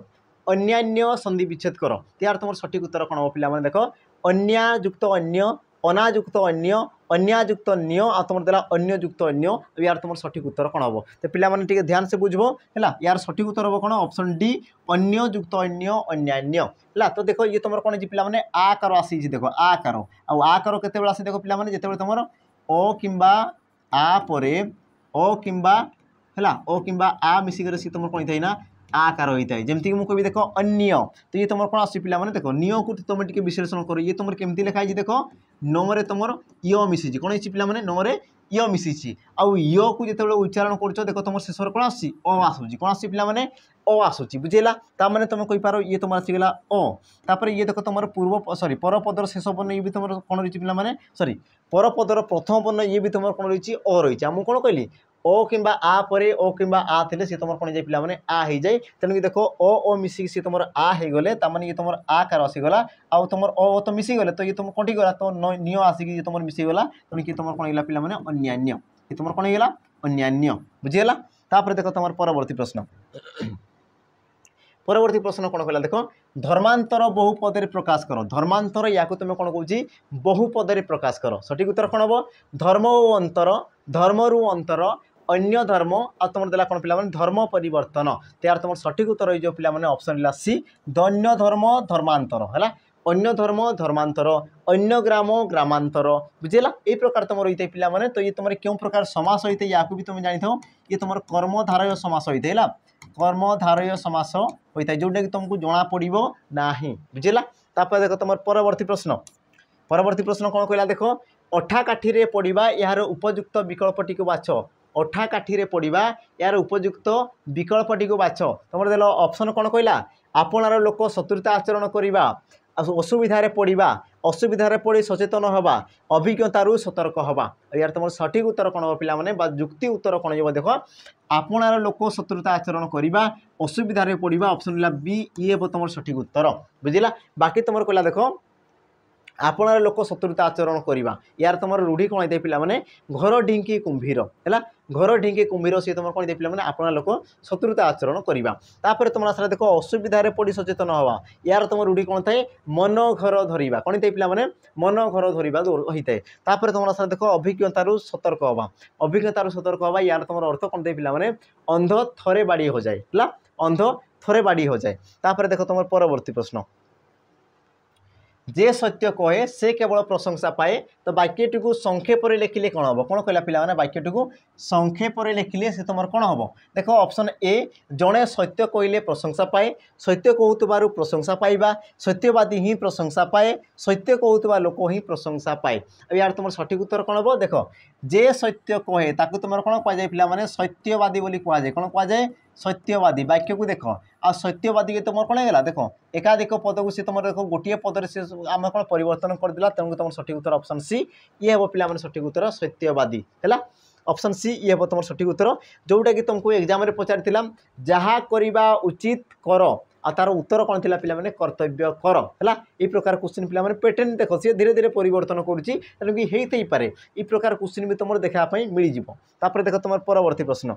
अन्यान्य संधि विच्छेद कर यार तुम सठिक उत्तर कौन हम पे देख अन्यायुक्त अन्य अनायुक्त अन्य अन्यायुक्त अन्य आ तुम देला अन्ययुक्त अन्य यार तुम सठिक उत्तर कौन हम तो पे ध्यान से बुझब है यार सठिक उत्तर हम कौन ऑप्शन डी अन्ययुक्त अन्य अन्यान्य है तो देख ये तुम कौन पे आकार आसी देख आकार आकार केत आसे देख पे जिते तुम अ किंबा आ परे अ किंबा है ओ कि आ मिसिक सी तुम कौन था आकार होता है जमीक मुझे देख अन्य तो ये तुम कौन आस पे देख नियो को तुम टे विश्लेषण कर ये तुम केमती लिखाई देख नमरे तुम य मिसी कौन है पे नमरे य मिसी आउ य को जो उच्चारण कर देख तुम शेष कौन आसूँ आसूँ कौन आस पे आसूँ बुझेगा ताने तुम कहींपार ये तुम आसीगला अपर ये देख तुम पूर्व सॉरी परपदर शेष वर्ण ये भी तुम कौन रही पे सॉरी परपदर प्रथम वर्ण ये भी तुम कौन रही अ रही मुझे कौन कहली ओ कि आ परे ओ कि आ थे सी तुम कौन जाए पे आ हो जाए तेणुक देख ओ मिसिक सी तुम आ हो गले ये तुम आकार आसीगला आउ तुम ओ तो मिसीगले तो ये तुम कौटी गला तो नियो आसिक तुम मिसीगला तेणुक तुम कौन है पे अन्यान्य ये तुम कौन होगा अन्यान्य बुझीगला देख तुम परवर्ती प्रश्न परवर्ती प्रश्न कौन कहला देख धर्मांतर बहुपदे प्रकाश कर धर्मांतर या तुम कौन कौच बहुपदे प्रकाश कर सठिक उत्तर कौन हम धर्म ओ अंतर धर्मरु अंतर अन्य धर्म आ तुम देला कौन पे धर्म परिवर्तन तो यार तुम सठिक उत्तर हो पे ऑप्शन सी अन्य धर्म धर्मांतर है अन्य धर्म धर्मांतर अन्य ग्राम ग्रामांतर बुझेगा यही प्रकार तुम रही है पे तो ये तुम क्यों प्रकार समास होता है या भी तुम जानी थो ये तुम कर्मधारय समास होता है कर्मधारय समास होता है जोटा कि तुमको जना पड़ो ना बुझेगा देख तुम परवर्ती प्रश्न कौन कहला देख अठा काठी पड़ा यार उपयुक्त विकल्पटी को बाछ अठा काठी पड़ा यार उपयुक्त विकल्पटी को बाछ तुम देल ऑप्शन कौन कहला आपणार लोक शत्रुता आचरण करवा असुविधार पड़ा असुविधार पड़ सचेतन हवा अभिज्ञतारू सतर्क हवा यार तुम सठिक उत्तर कौन हम पे जुक्ति उत्तर कौन हो देख आपणार लोक शत्रुता आचरण करवा असुविधार पड़ा ऑप्शन बी ये तुम सठिक उत्तर बुझला बाकी तुम कहला देख आपणार लोक शत्रुता आचरण करवा यार तुम रूढ़ी कौन होता है पे घर ढिंकी कुंभीर है घर ढिंकी कुंभीर सी तुम कौन होता है पे आपणार लोक शत्रुता आचरण करवा तापर तुम आस देख असुविधार पड़ सचेतन हवा यार तुम रूढ़ी कौन थाए मन घर धरवा कौन होता है पे मन घर धरवा होता है तापर तुम आस देख अभिज्ञतारू सतर्क हवा अभिज्ञतारू सतर्क हवा यार तुम अर्थ कौन होता है पे अंध थरे बाड़ी हो जाए है अंध थरे बाड़ी हो जाए तापर देख तुम परवर्ती प्रश्न जे सत्य कहे से केवल प्रशंसा पाए तो वाक्यटी को संक्षेप लिखिले कौन हम कौन कहला पे वाक्यटी को संक्षेप लिखिले से तुम कौन हम देख ऑप्शन ए जड़े सत्य कहले प्रशंसा पाए सत्य कहूबार प्रशंसा पाइबा सत्यवादी ही प्रशंसा पाए सत्य कहूबा लोक ही प्रशंसा पाए यार तुम सठिक उत्तर कौन हम देख जे सत्य कहे ताकू तुम कौन कहुए पे सत्यवादी बोली कहुए कौन कहुए सत्यवादी वाक्य को देख आ सत्यवादी के तुम कौन है देख एकाधिक पद को सी तुम देख गोटे पदर से आम कौन परिवर्तन करदेला तेणुक तुम सठिक उत्तर ऑप्शन सी ये हम पे सठिक उत्तर सत्यवादी है ऑप्शन सी ये हम तुम सठिक उत्तर जोटा कि तुमको एग्जाम रे पचार जहाँ करवा उचित कर आ तार उत्तर कौन थी पे कर्तव्य कर है ये प्रकार क्वेश्चन पे पैटर्न देख सी धीरे धीरे परिवर्तन करुच्ची तेणुक होते ही पारे ये प्रकार क्वेश्चन भी तुम देखापी मिल जापर देख तुम परवर्ती प्रश्न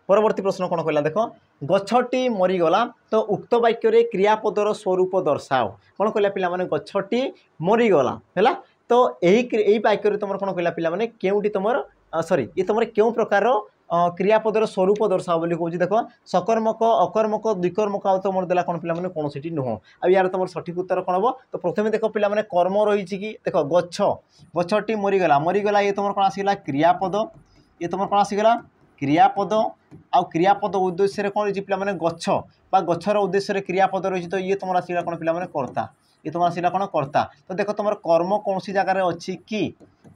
परवर्ती प्रश्न कौन कहला देख गछटी मरीगला तो उक्त वाक्य क्रियापदर स्वरूप दर्शाओ कौन कहला पे गछटी मरीगला है तो यही वाक्य तुम कौन कहला पे केउटी तुम सॉरी ये तुम क्यों प्रकार क्रियापदर स्वरूप दर्शाओ बोली कहूँ देख सकर्मक अकर्मक द्विकर्मक आउ तुम देला कौन पे कौन सी नुह आ यार तुम सठिक उत्तर कौन हम तो प्रथम देख पे कर्म रही कि देख गछटी मरीगला मरीगला ये तुम कौन आसगला क्रियापद ये तुम कौन आसगला क्रियापद आउ क्रियापद उद्देश्य कौन रही पे गछ बा गछर उद्देश्य क्रियापद रही तो ये तुम आसगला कौन पे कर्ता ये तुम आसला कौन कर्ता तो देख तुम कर्म कौन सी जगार अच्छी कि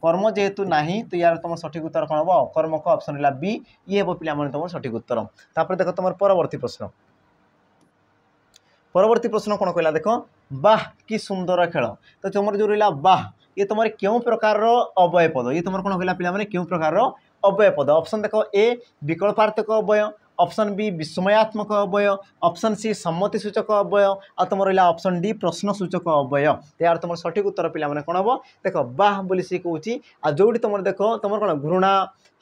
कर्म जेहेतु नहीं तो यार तुम सठिक उत्तर कौन हम अकर्मक ऑप्शन है बी ये हम पे तुम सठिक उत्तर तापर देख तुम परवर्ती प्रश्न कौन कहला देख बाह कि सुंदर खेल तो तुम जो रहा बाह ये तुम क्यों प्रकार अव्यय पद ये तुम कौन कहला पे क्यों प्रकार अव्यय पद ऑप्शन देख ए विकल्पार्थक अव्यय ऑप्शन बी विस्मयात्मक अव्यय ऑप्शन सी सम्मति सूचक अव्यय आ तुम रहा ऑप्शन डी प्रश्न सूचक अव्यय यार तुम सठिक उत्तर पे कौन हम देख बाह बोली सी कहूँ आ जो तुम देख तुम कौन घृणा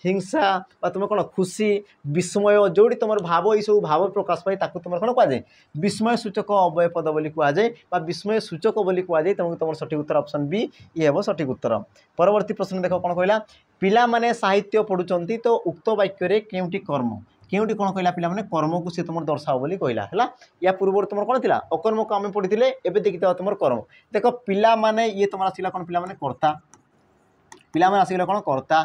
हिंसा बा तुम कौन खुशी विस्मय जो तुम भाव ये सब भाव प्रकाश पाए तुम कौन कहुए विस्मय सूचक अव्यय पद बोली कहुए विस्मय सूचक बोली कहुए तुम सठिक उत्तर ऑप्शन बी ये हम सठिक उत्तर परवर्ती प्रश्न देख कौन कहला पिला माने साहित्य पढ़ुचंती तो उक्त वाक्य केउटी कर्म केउटी कौन कहला पे कर्म को सी तुम दर्शाओ बोली कहला है या पूर्व तुम कौन थी अकर्म को आम पढ़ी एवं देखी तुम कर्म देख पिला माने ये तुम आसला कौन पे कर्ता पिला माने आसगला कौन कर्ता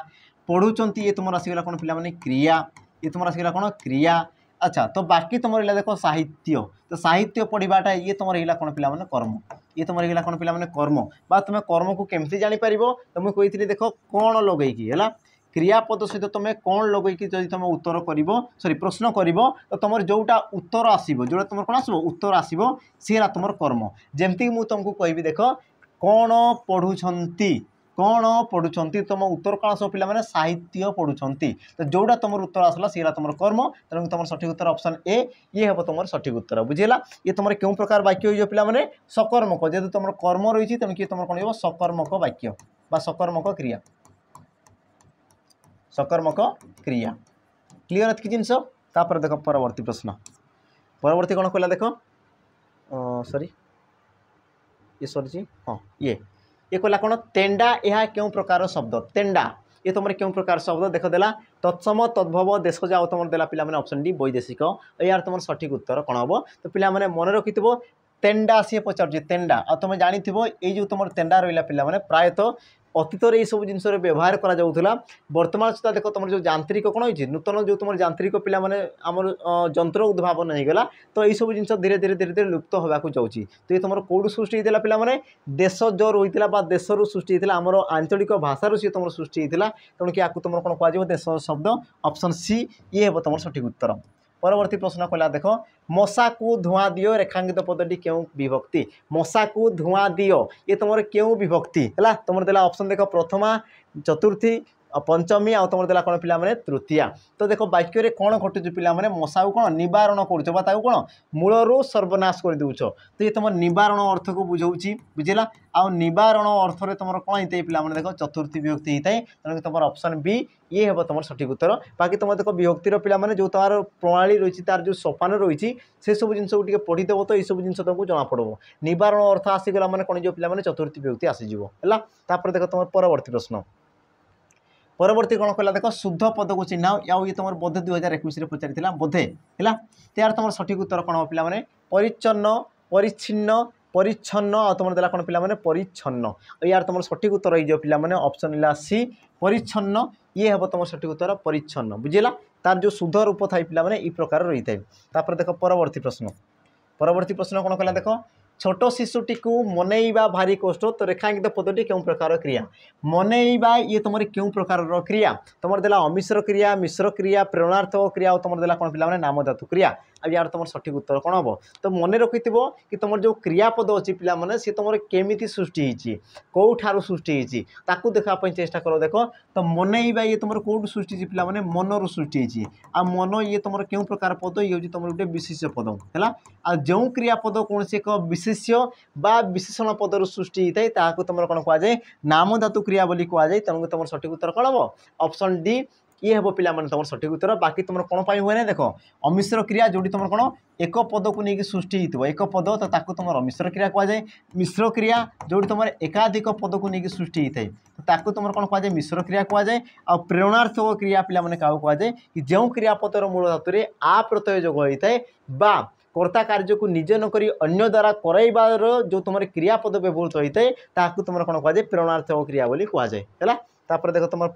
पढ़ुचंती ये तुम आसगला कौन पे क्रिया ये तुम आसगला कौन क्रिया अच्छा तो बाकी तुम रहा देख साहित्य तो साहित्य पढ़ाटा ये तुम रहा कौन पे कर्म ये तुम रहा कौन पे कर्म बा तुम कर्म को केमती जापर तो मुझे कही देख कौन लगेगी है क्रियापद सहित तुम कौन लगेगी जब तुम उत्तर कर सॉरी प्रश्न कर तो तुम जोटा उत्तर आसो जोटा तुम कौन आसो उत्तर आसो सी तुम कर्म जमती मुझे तुमको कहि देख कौन पढ़ुंट तुम उत्तर कौन आस पे साहित्य पढ़ुंट तो जोटा तुम उत्तर आसला सी तुम कर्म तेणु तुम सठिक उत्तर ऑप्शन ए ये हम तुम सठिक उत्तर बुझेगा ये तुम क्यों प्रकार वाक्य हो पे सकर्मक जेहतु तुम कर्म रही तेणु कि तुम कौन हो सकर्मक वाक्य बा सकर्मक क्रिया सकर्मक क्रिया क्लीयर एतकी जिनस तापर देख परवर्ती प्रश्न परवर्ती कौन कहला देख सॉरी ये सरी हाँ ये कहला कौन तेंडा यह क्यों प्रकार शब्द तेंडा ये तुम क्यों प्रकार शब्द देख देला तत्सम तद्भव देश जाओ तुम देला पे ऑप्शन डी वैदेशिक यार तुम सठिक उत्तर कौन हम तो पे मन रखि तेंडा सी पचार तेंडा आ तुम जानी ये जो तुम तेंडा रहा पे प्रायतः अतीत ये सब जिन व्यवहार करा वर्तमान सुधा देख तुम जो यांत्रिक कौन हो नूतन जो तुम यांत्रिक पे आम जंत्र उद्भावन हो गला तो यही सब जिन धीरे धीरे धीरे धीरे लुप्त होगा जाऊँगी तो ये तुम कौटू सृष्टि होता पे देश जो रही देश रु सृष्टि होता आमर आंचलिक भाषार सी तुम सृष्टि होता तेणुक या तुम कौन कह देश शब्द ऑप्शन सी ये हम तुम सठिक उत्तर परवर्ती प्रश्न कहला देख मशा को धुआं दियो रेखांकित पदटी क्यों विभक्ति मशा को धुआं दियो ये तुम क्यों विभक्ति है तुम देला ऑप्शन देख प्रथमा चतुर्थी पंचमी आउ तुम देला कौन पे तृतीया तो देख वाक्य कौन घटुच पे मशा को कौन निवारण कर कौन मूलरू सर्वनाश कर दूच तो ये तुम निवारण अर्थ को बुझाऊँगी बुझेगा आउ निवारण अर्थ में तुम कौन होता है पे देख चतुर्थी विभक्ति होता है तेणु तुम ऑप्शन बी ये हम तुम सठिक उत्तर बाकी तुम देख विभक्तिर पे जो तार प्रणाली रही तार जो सोपान रही से सब जिन पढ़ीदेव तो यू जिन तुमको जना पड़ो निवारण अर्थ आसीगला मैंने कौन जो पे चतुर्थी विभक्ति आसीज है देख तुम परवर्ती प्रश्न परवर्ती कौन कहला देख शुद्ध पद को चिन्ह या ये तुम बोधे 2021 पचारि बोधे है यार तुम सठिक उत्तर कौन पे परिच्छन्न परिच्छिन्न परिच्छन्न आ तुम देला कौन पे परिच्छन्न यार तुम सठिक उत्तर पे ऑप्शन है सी परिच्छन्न ये हम तुम सठिक उत्तर परिच्छन्न बुझेगा तार जो शुद्ध रूप थाई पे ये प्रकार रही है देख परवर्ती प्रश्न कौन कहला देख छोट शिशुटी को मनईवा भारी कष्ट तो रेखांकित पदटी क्यों प्रकार क्रिया मनईवा ये तुम क्यों प्रकार क्रिया तुम देला अमिश्र क्रिया मिश्र क्रिया प्रेरणार्थक क्रिया और तुम देला कौन पिला नाम धातु क्रिया अब यार तुम सठिक उत्तर कौन हम तो मन रखि कि तुम जो क्रियापद अच्छी पे सी तुम केमी सृष्टि होती कौठार सृष्टि होती देखापी चेष्टा कर देख तो मनईवा ये तुम कौट सृष्टि पे मनर सृष्टि होती आ मन ये तुम क्यों प्रकार पद ये हूँ तुम गोटे विशेष पद है आ जो क्रियापद कौन से एक विशेष्य बा विशेषण पदर सृष्टि होता है तुम कौन कहुए नाम धातु क्रिया बोली कहुए तेणु तुम सठिक उत्तर कौन हम ऑप्शन डी ये हम पिला तुम सठिक उत्तर बाकी तुम कौन हुए ना देख अमिश्र क्रिया जो तुम कौन एक पद को लेकिन सृष्टि हो एक पद तो तुम अमिश्र क्रिया कहुए मिश्र क्रिया जो तुम एकाधिक पद को लेकिन सृष्टि होता है तो तुम कौन कहुए मिश्र क्रिया कहुए आ प्रेरणार्थक क्रिया पे क्या कहुए कि जो क्रियापदर मूल धातु में आ प्रत्यय जोग होता है बा कर्ता कार्य को निज नक अन्य द्वारा करवार जो तुम क्रियापद व्यवहृत होता है तुम कौन कहुए प्रेरणार्थक क्रिया बोली कहुए है देख तुम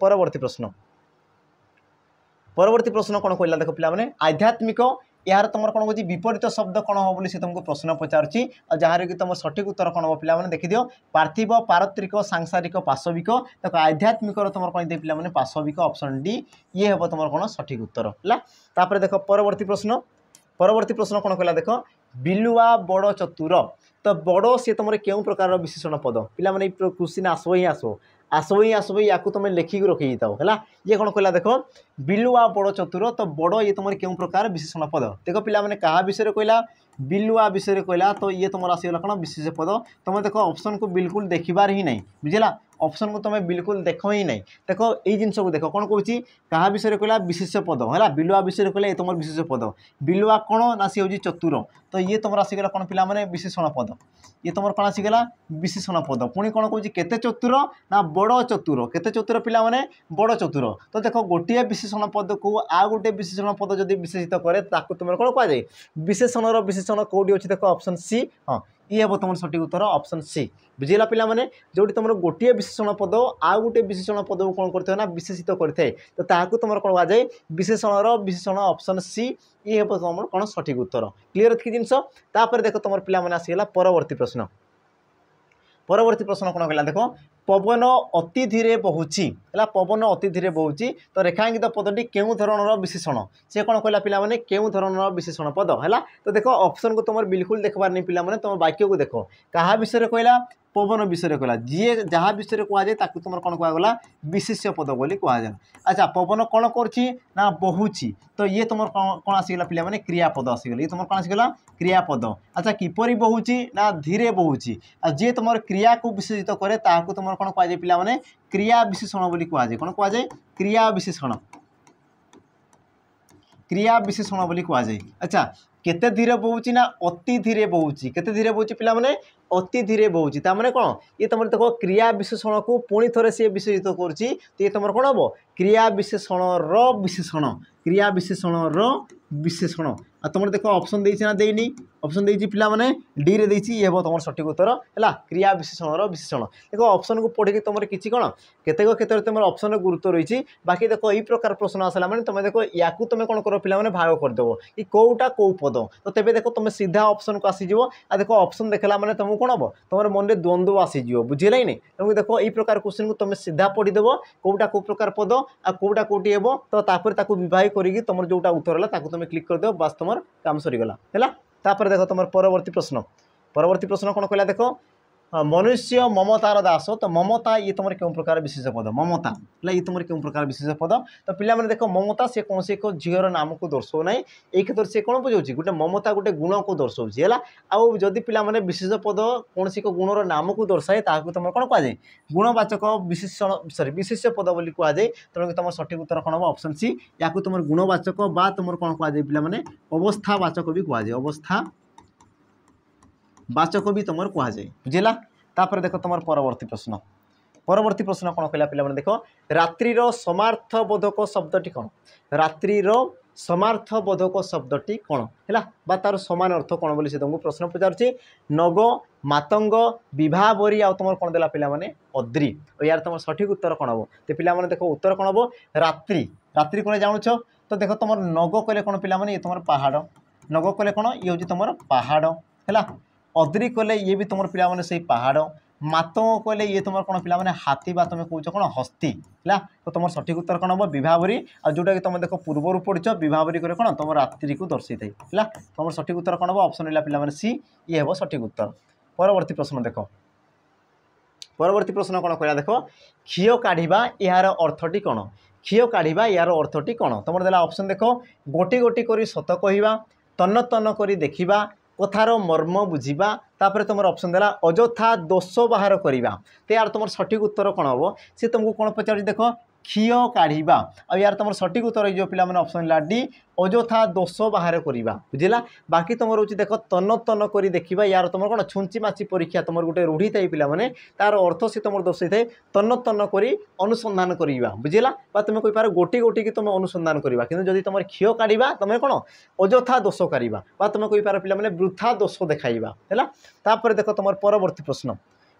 परवर्ती प्रश्न कौन कहला देख पे आध्यात्मिक यार तुम कौन कह विपरीत शब्द कौन हम बोली तुमको प्रश्न पचारुची और जहाँ कि तुम सठिक उत्तर कौन हम पे देखी दियो पार्थिव पारत्रिक सांसारिक पाशविक देखो आध्यात्मिक तुम कौन दे पे पाशविक ऑप्शन डी ये हम तुम कौन सठिक उत्तर है देख परवर्ती प्रश्न कौन कहला देख बिलुआ बड़ चतुर तो बड़ सी तुम क्यों प्रकार विशेषण पद पे क्वेश्चन आसब ही आसब या तुम लिखिक रखी था है ये कौन कहला देख बिलुआ बड़ चतुर तो बड़ ये तुम क्यों प्रकार विशेषण पद देख पे क्या विषय कहला बिलुआ विषय कहला तो ये तुम आसगला कौन विशेष पद तुम देख ऑप्शन को बिल्कुल देखबार ही नहीं बुझेगा ऑप्शन को तुम बिल्कुल देख ही नहीं देख ये जिनस को देख कौन कौन क्या विषय कहला विशेष पद है बिलुआ विषय कहला ये तुम विशेष पद बिलुआ कौन ना सी हूँ चतुर तो ये तुम आसगला कौन पे विशेषण पद ये तुम कौन आसगला विशेषण पद पुणी कौन कौन केते चतुर ना बड़ चतुर केते चतुर पे बड़ चतुर तो देख गोटे विशेषण पद को आ गोटे विशेषण पद जब विशेषित करे तुम कौन कहुए विशेषण विशेषण कौटी अच्छी देख ऑप्शन सी हाँ ये हम तुम सठिक उत्तर ऑप्शन सी बुझेगा पे जो तुम गोटे विशेषण पद आ गोटे विशेषण पद को कौन करते ना विशेषित करते तो ताकू तुम कौन कहुए विशेषण विशेषण ऑप्शन सी ये हम तुम कौन सठिक उत्तर क्लीयर अच्छी जिनस देख तुम पे आसगला परवर्ती प्रश्न कौन कहला देख पवन अति धीरे बहुची है पवन अति धीरे बहुची तो रेखांकित पदटी केउं धरणर विशेषण से कौन कहला पे केउं धरणर विशेषण पद है तो देख ऑप्शन को तुम बिल्कुल देखबार नहीं पे तुम वाक्य को देख क्या विषय कहला पवन विषय कहला जी जहाँ विषय कहुए तुम कौन कहगला विशेष्य पद बोली कहुए अच्छा पवन कौन करना बहुची तो ये तुम कौन आसगला पे क्रियापद आसगला ये तुम कौन आसगला क्रियापद अच्छा किपरि बहुची ना धीरे बहुची जी तुम क्रिया को विशेषित करे तुम कौन कहुए पे क्रिया विशेषण बोली कहुए कौन कहुए क्रिया विशेषण बोली कहुए अच्छा केते धीरे बहुची ना अति धीरे बहुची केते धीरे बहुची पे अति धीरे बहुची ताने कौन ये तुम देख क्रिया विशेषण को पुणी थे सी विशेषित करुच्ची तो ये तुम कौन हम क्रिया विशेषण विशेषण क्रिया विशेषण विशेषण आ तुम देख ऑप्शन देना देनी ऑप्शन देती पे डी रे देती ये हम तुम सठिक उत्तर है क्रिया विशेषण विशेषण देख ऑप्शन को पढ़ी तुम किसी कौन केतेक क्षेत्र में तुम ऑप्शन गुरुत्व रही बाकी देख यही प्रकार प्रश्न आसला मैंने तुम देख या तुम कौन कर पे भाग करदेव कि कौटा कौ पद तो तेज देख तुम सीधा ऑप्शन को आसीज आ देख ऑप्शन देखला मैंने तुमको कौन हम तुम मन में द्वंद्व आसीज बुझेगा ही नहीं तेणु देख यही प्रकार क्वेश्चन को तुम सीधा पढ़ीदेव कौटा कौ प्रकार पद आ कौटा कौटी हे तो विवाह करी तुम जोटा उत्तर है तुम क्लिक करदेव बास तुम काम सरीगला है देख तुम परवर्ती प्रश्न कौन कहला देख मनुष्य ममतार दास तो ममता ये तुम क्यों प्रकार विशेष पद ममता है ये तुम क्यों प्रकार विशेष पद तो पे देख ममता से कौन से एक झीर नाम को दर्शाऊ ना एक क्षेत्र से कौन बुझाऊँ गोटे ममता गोटे गुण को दर्शाऊँ है आउ जदि पे विशेष पद कौन से एक गुणर नाम को दर्शाए तुम कौन कहुए गुणवाचक विशेषण सरी विशेष पद बोली कहुए तेणु तुम सठिक उत्तर कौन हम ऑप्शन सी या तुम गुणवाचक बा तुम कौन कहुए पे अवस्थावाचक भी कहुए अवस्था वाचक भी तुम कहुए बुझेगा देख तुम परवर्ती प्रश्न कौन कहला पे देख रात्रिर समार्थबोधक शब्दटी कौन रात्रिर समार्थबोधक शब्दटी कौन है बा तार समान अर्थ कौन बोली से तुमको प्रश्न पचारुची नग मातंग विवाह बोरी आ तुम कौन देला पे अद्री और यार तुम सठिक उत्तर कौन हम तो पे देख उत्तर कौन हम रात्रि रात्रि कौन जानूच तो देख तुम नग कहले कौन पे ये तुम पहाड़ नग कहले कौन ये हूँ तुम पहाड़ है अदरी कहले ये भी तुम पिला से पहाड़ मातंग कहले ये तुम कौन पिला हाथी बा तुम कौच कौन हस्ती है तो तुम सठिक उत्तर कौन हम विभावरी आ जोटा कि तुम देख पूर्वर पढ़ विभावरी कले कौन तुम रात्रि को दर्शाई है तुम सठिक उत्तर कौन हम ऑप्शन रहा सी ये हम सठिक उत्तर। परवर्ती प्रश्न देख परवर्ती प्रश्न कौन कह देख क्षीय काढ़ा यार अर्थटी कौन क्षीय काढ़ा यार अर्थटी कौन तुम देला ऑप्शन देख गोटी गोटी कर सत कह तन्न तन्न कर देखा कथार मर्म बुझा तापर तुम ऑप्शन देला अजथा दोष बाहर करवा तो यार तुम सठिक उत्तर कौन हम सी तुमको कौन पचार देख क्षीय काढ़ा आ यार तुम सठिक उत्तर हो पिला ऑप्शन है डी अजथा दोष बाहर करवा बुझला बाकी तुम रोच देख तन्न तन्न कर देखा यार तुम कौन छुंची माची परीक्षा तुम गोटे रूढ़ी थाई पे तार अर्थ से तुम दर्शाई थाए तन्न तन्न कर अनुसंधान करवा बुझला तुम कहींपार गोटी गोटी की तुम अनुसंधान करवा कि जब तुम क्षीय काढ़ा तुम कौन अजथा दोष करवा तुम कहींपार पे वृथा दोष देखाइबा है तापर देख तुम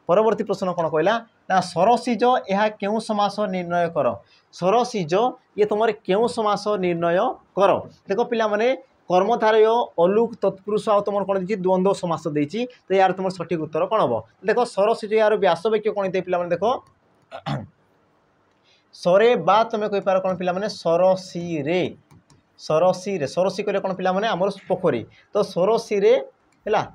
परवर्ती प्रश्न कौन कहला ना सरसिज यह क्यों समास निर्णय कर सरसिज ये तुम क्यों समास निर्णय कर देख पिला माने कर्मधारय अलुक तत्पुरुष आ तुम कौन देखिए द्वंद्व समास देती तो यार तुम सठिक उत्तर कौन हम देख सरसिज यार व्यास वाक्य कौन थे पिला देख सरे बा तुम कहींपार कौन पिला सरसी रे सरसी कहले कौन पिला आमर पोखरी तो सरसी रे है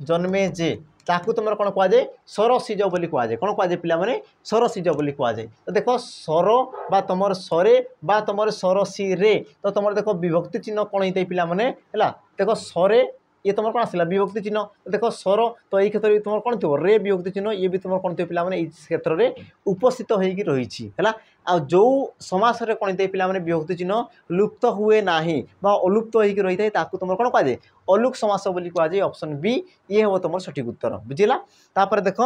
जन्मे जे ताकू तुम कौन कहुए सरसिज बोली कहुए कौन कहुए पे सरसिज बोली कहुए तो देख सर बा तुम सरे बा तुम सरसी रे तो तुम देख विभक्ति चिन्ह कौन होता है पे देख सरे ये तुम कौन आसला विभक्ति चिन्ह तो देख सर तो ये क्षेत्र में तुम कौन थो रे विभक्ति चिन्ह ये भी तुम कौन थे पे क्षेत्र में उपस्थित होगी रही है आ जो समास कौन थे पे विभक्ति चिन्ह लुप्त हुए ना अलुप्त होगी रही है तुम कौन कहुए अलुक समास बोली कहुए ऑप्शन बी ये हम तुम सठिक उत्तर बुझला तापर देख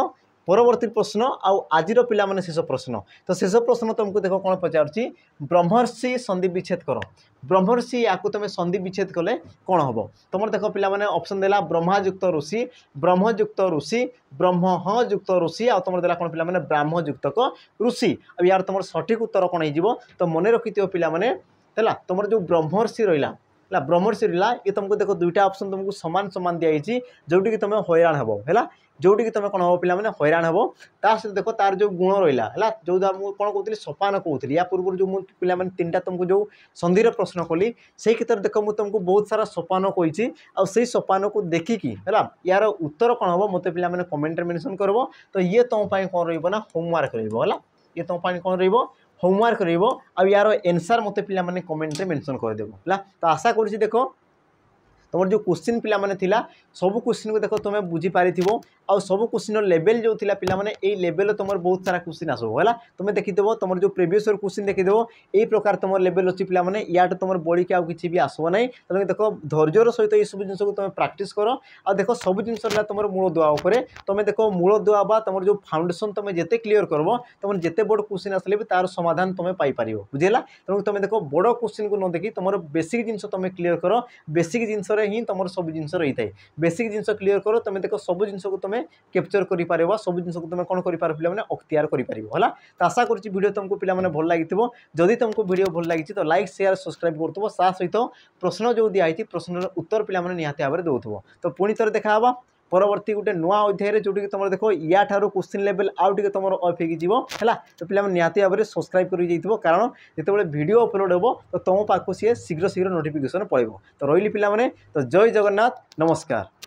परवर्ती प्रश्न आजिर पिला माने शेष प्रश्न तो शेष प्रश्न तुमको देख कौन पचारुची ब्रह्मर्षि संधि विच्छेद कर ब्रह्मर्षि या तुम संधि विच्छेद कले कौन हम तुम देख पिला माने ऑप्शन देला ब्रह्मायुक्त ऋषि ब्रह्मयुक्त ऋषि ब्रह्मयुक्त ऋषि आ तुम देला कौन पिला माने ब्राह्मयुक्तक ऋषि अब यार तुम सठिक उत्तर कौन हो तो मन रखिथ पिला माने है तुम जो ब्रह्मर्षि रहा ब्रह्मर्षि रहा ये तुमको देख दुईटा ऑप्शन तुमको सामान सामान दिखाई जोटी कि तुम हैरान हेब है जोटी कि तुम कौन हम पे हैरान हेब सहित देख तार जो गुण रहा है जो कौन कहती सोपान कहती या पूर्व जो पिला तीन तुमको जो संधिर प्रश्न कली से क्षेत्र में देख मुझे तुमको बहुत सारा सोपान कही आई सोपान को देखिकी है यार उत्तर कौन हम मत पे कमेंट मेंशन कर तो ये तुम कौन रहा होमवर्क रहा ये तुम कौन रहा होमवर्क रहा यार एनसर मत पे कमेंट मेंशन करदेव है तो आशा करुँच देख तुम जो क्वेश्चन पिला माने थिला सब क्वेश्चन को देख तुम बुझी पारि आ सब क्वेश्चन लेवल जो थिला पिला माने ए लेवल तुम बहुत सारा क्वेश्चन आसो है तुम देखीदेव तुम जो प्रीवियस ईयर क्वेश्चन देखीदेव यही प्रकार तुम लेवल अच्छी पिला माने या तुम बढ़ी के आउ किसी भी आसो ना तुम देख धैर्यर सहित ये सब जिन को तुम प्राक्ट कर आ देख सब जिन तुम मूल दुआ उपर तुम देख मूल दुआ बा तुम जो फाउंडेशन तुम जिते क्लीयर कर तुम जिते बड़ क्वेश्चन आसले भी तार समाधान तुम पाइपर बुझेगा तेणु तुम देख बड़ क्वेश्चन को न देखी तुम बेसिक जिन तुम क्लीयर कर बेसिक जिन ही तुम सब जिन रही है बेसिक जिन क्लीयर कर तुम देख सब जिन को तुम कैप्चर कर सब जिन को तुम कौन कर पे अख्तियार कर है तो आशा करुँच वीडियो तुमको पे भल लगी जदि तुमको वीडियो भल लगी तो लाइक शेयर सब्सक्राइब कर सहित प्रश्न जो दिखाई प्रश्न उत्तर पे निहाती भाव में दौथो तो पुणी थे देखा परवर्ती गोटे नुआ अध्याय जोटी कि तुम देख या क्वेश्चन लेवल आउ टे तुम अफ है तो पे निहाती भाव में सब्सक्राइब कर कारण जिते वीडियो अपलोड हो तो तुम पाक सी शीघ्र शीघ्र नोटिफिकेशन पड़ो तो रही पे तो जय जगन्नाथ नमस्कार।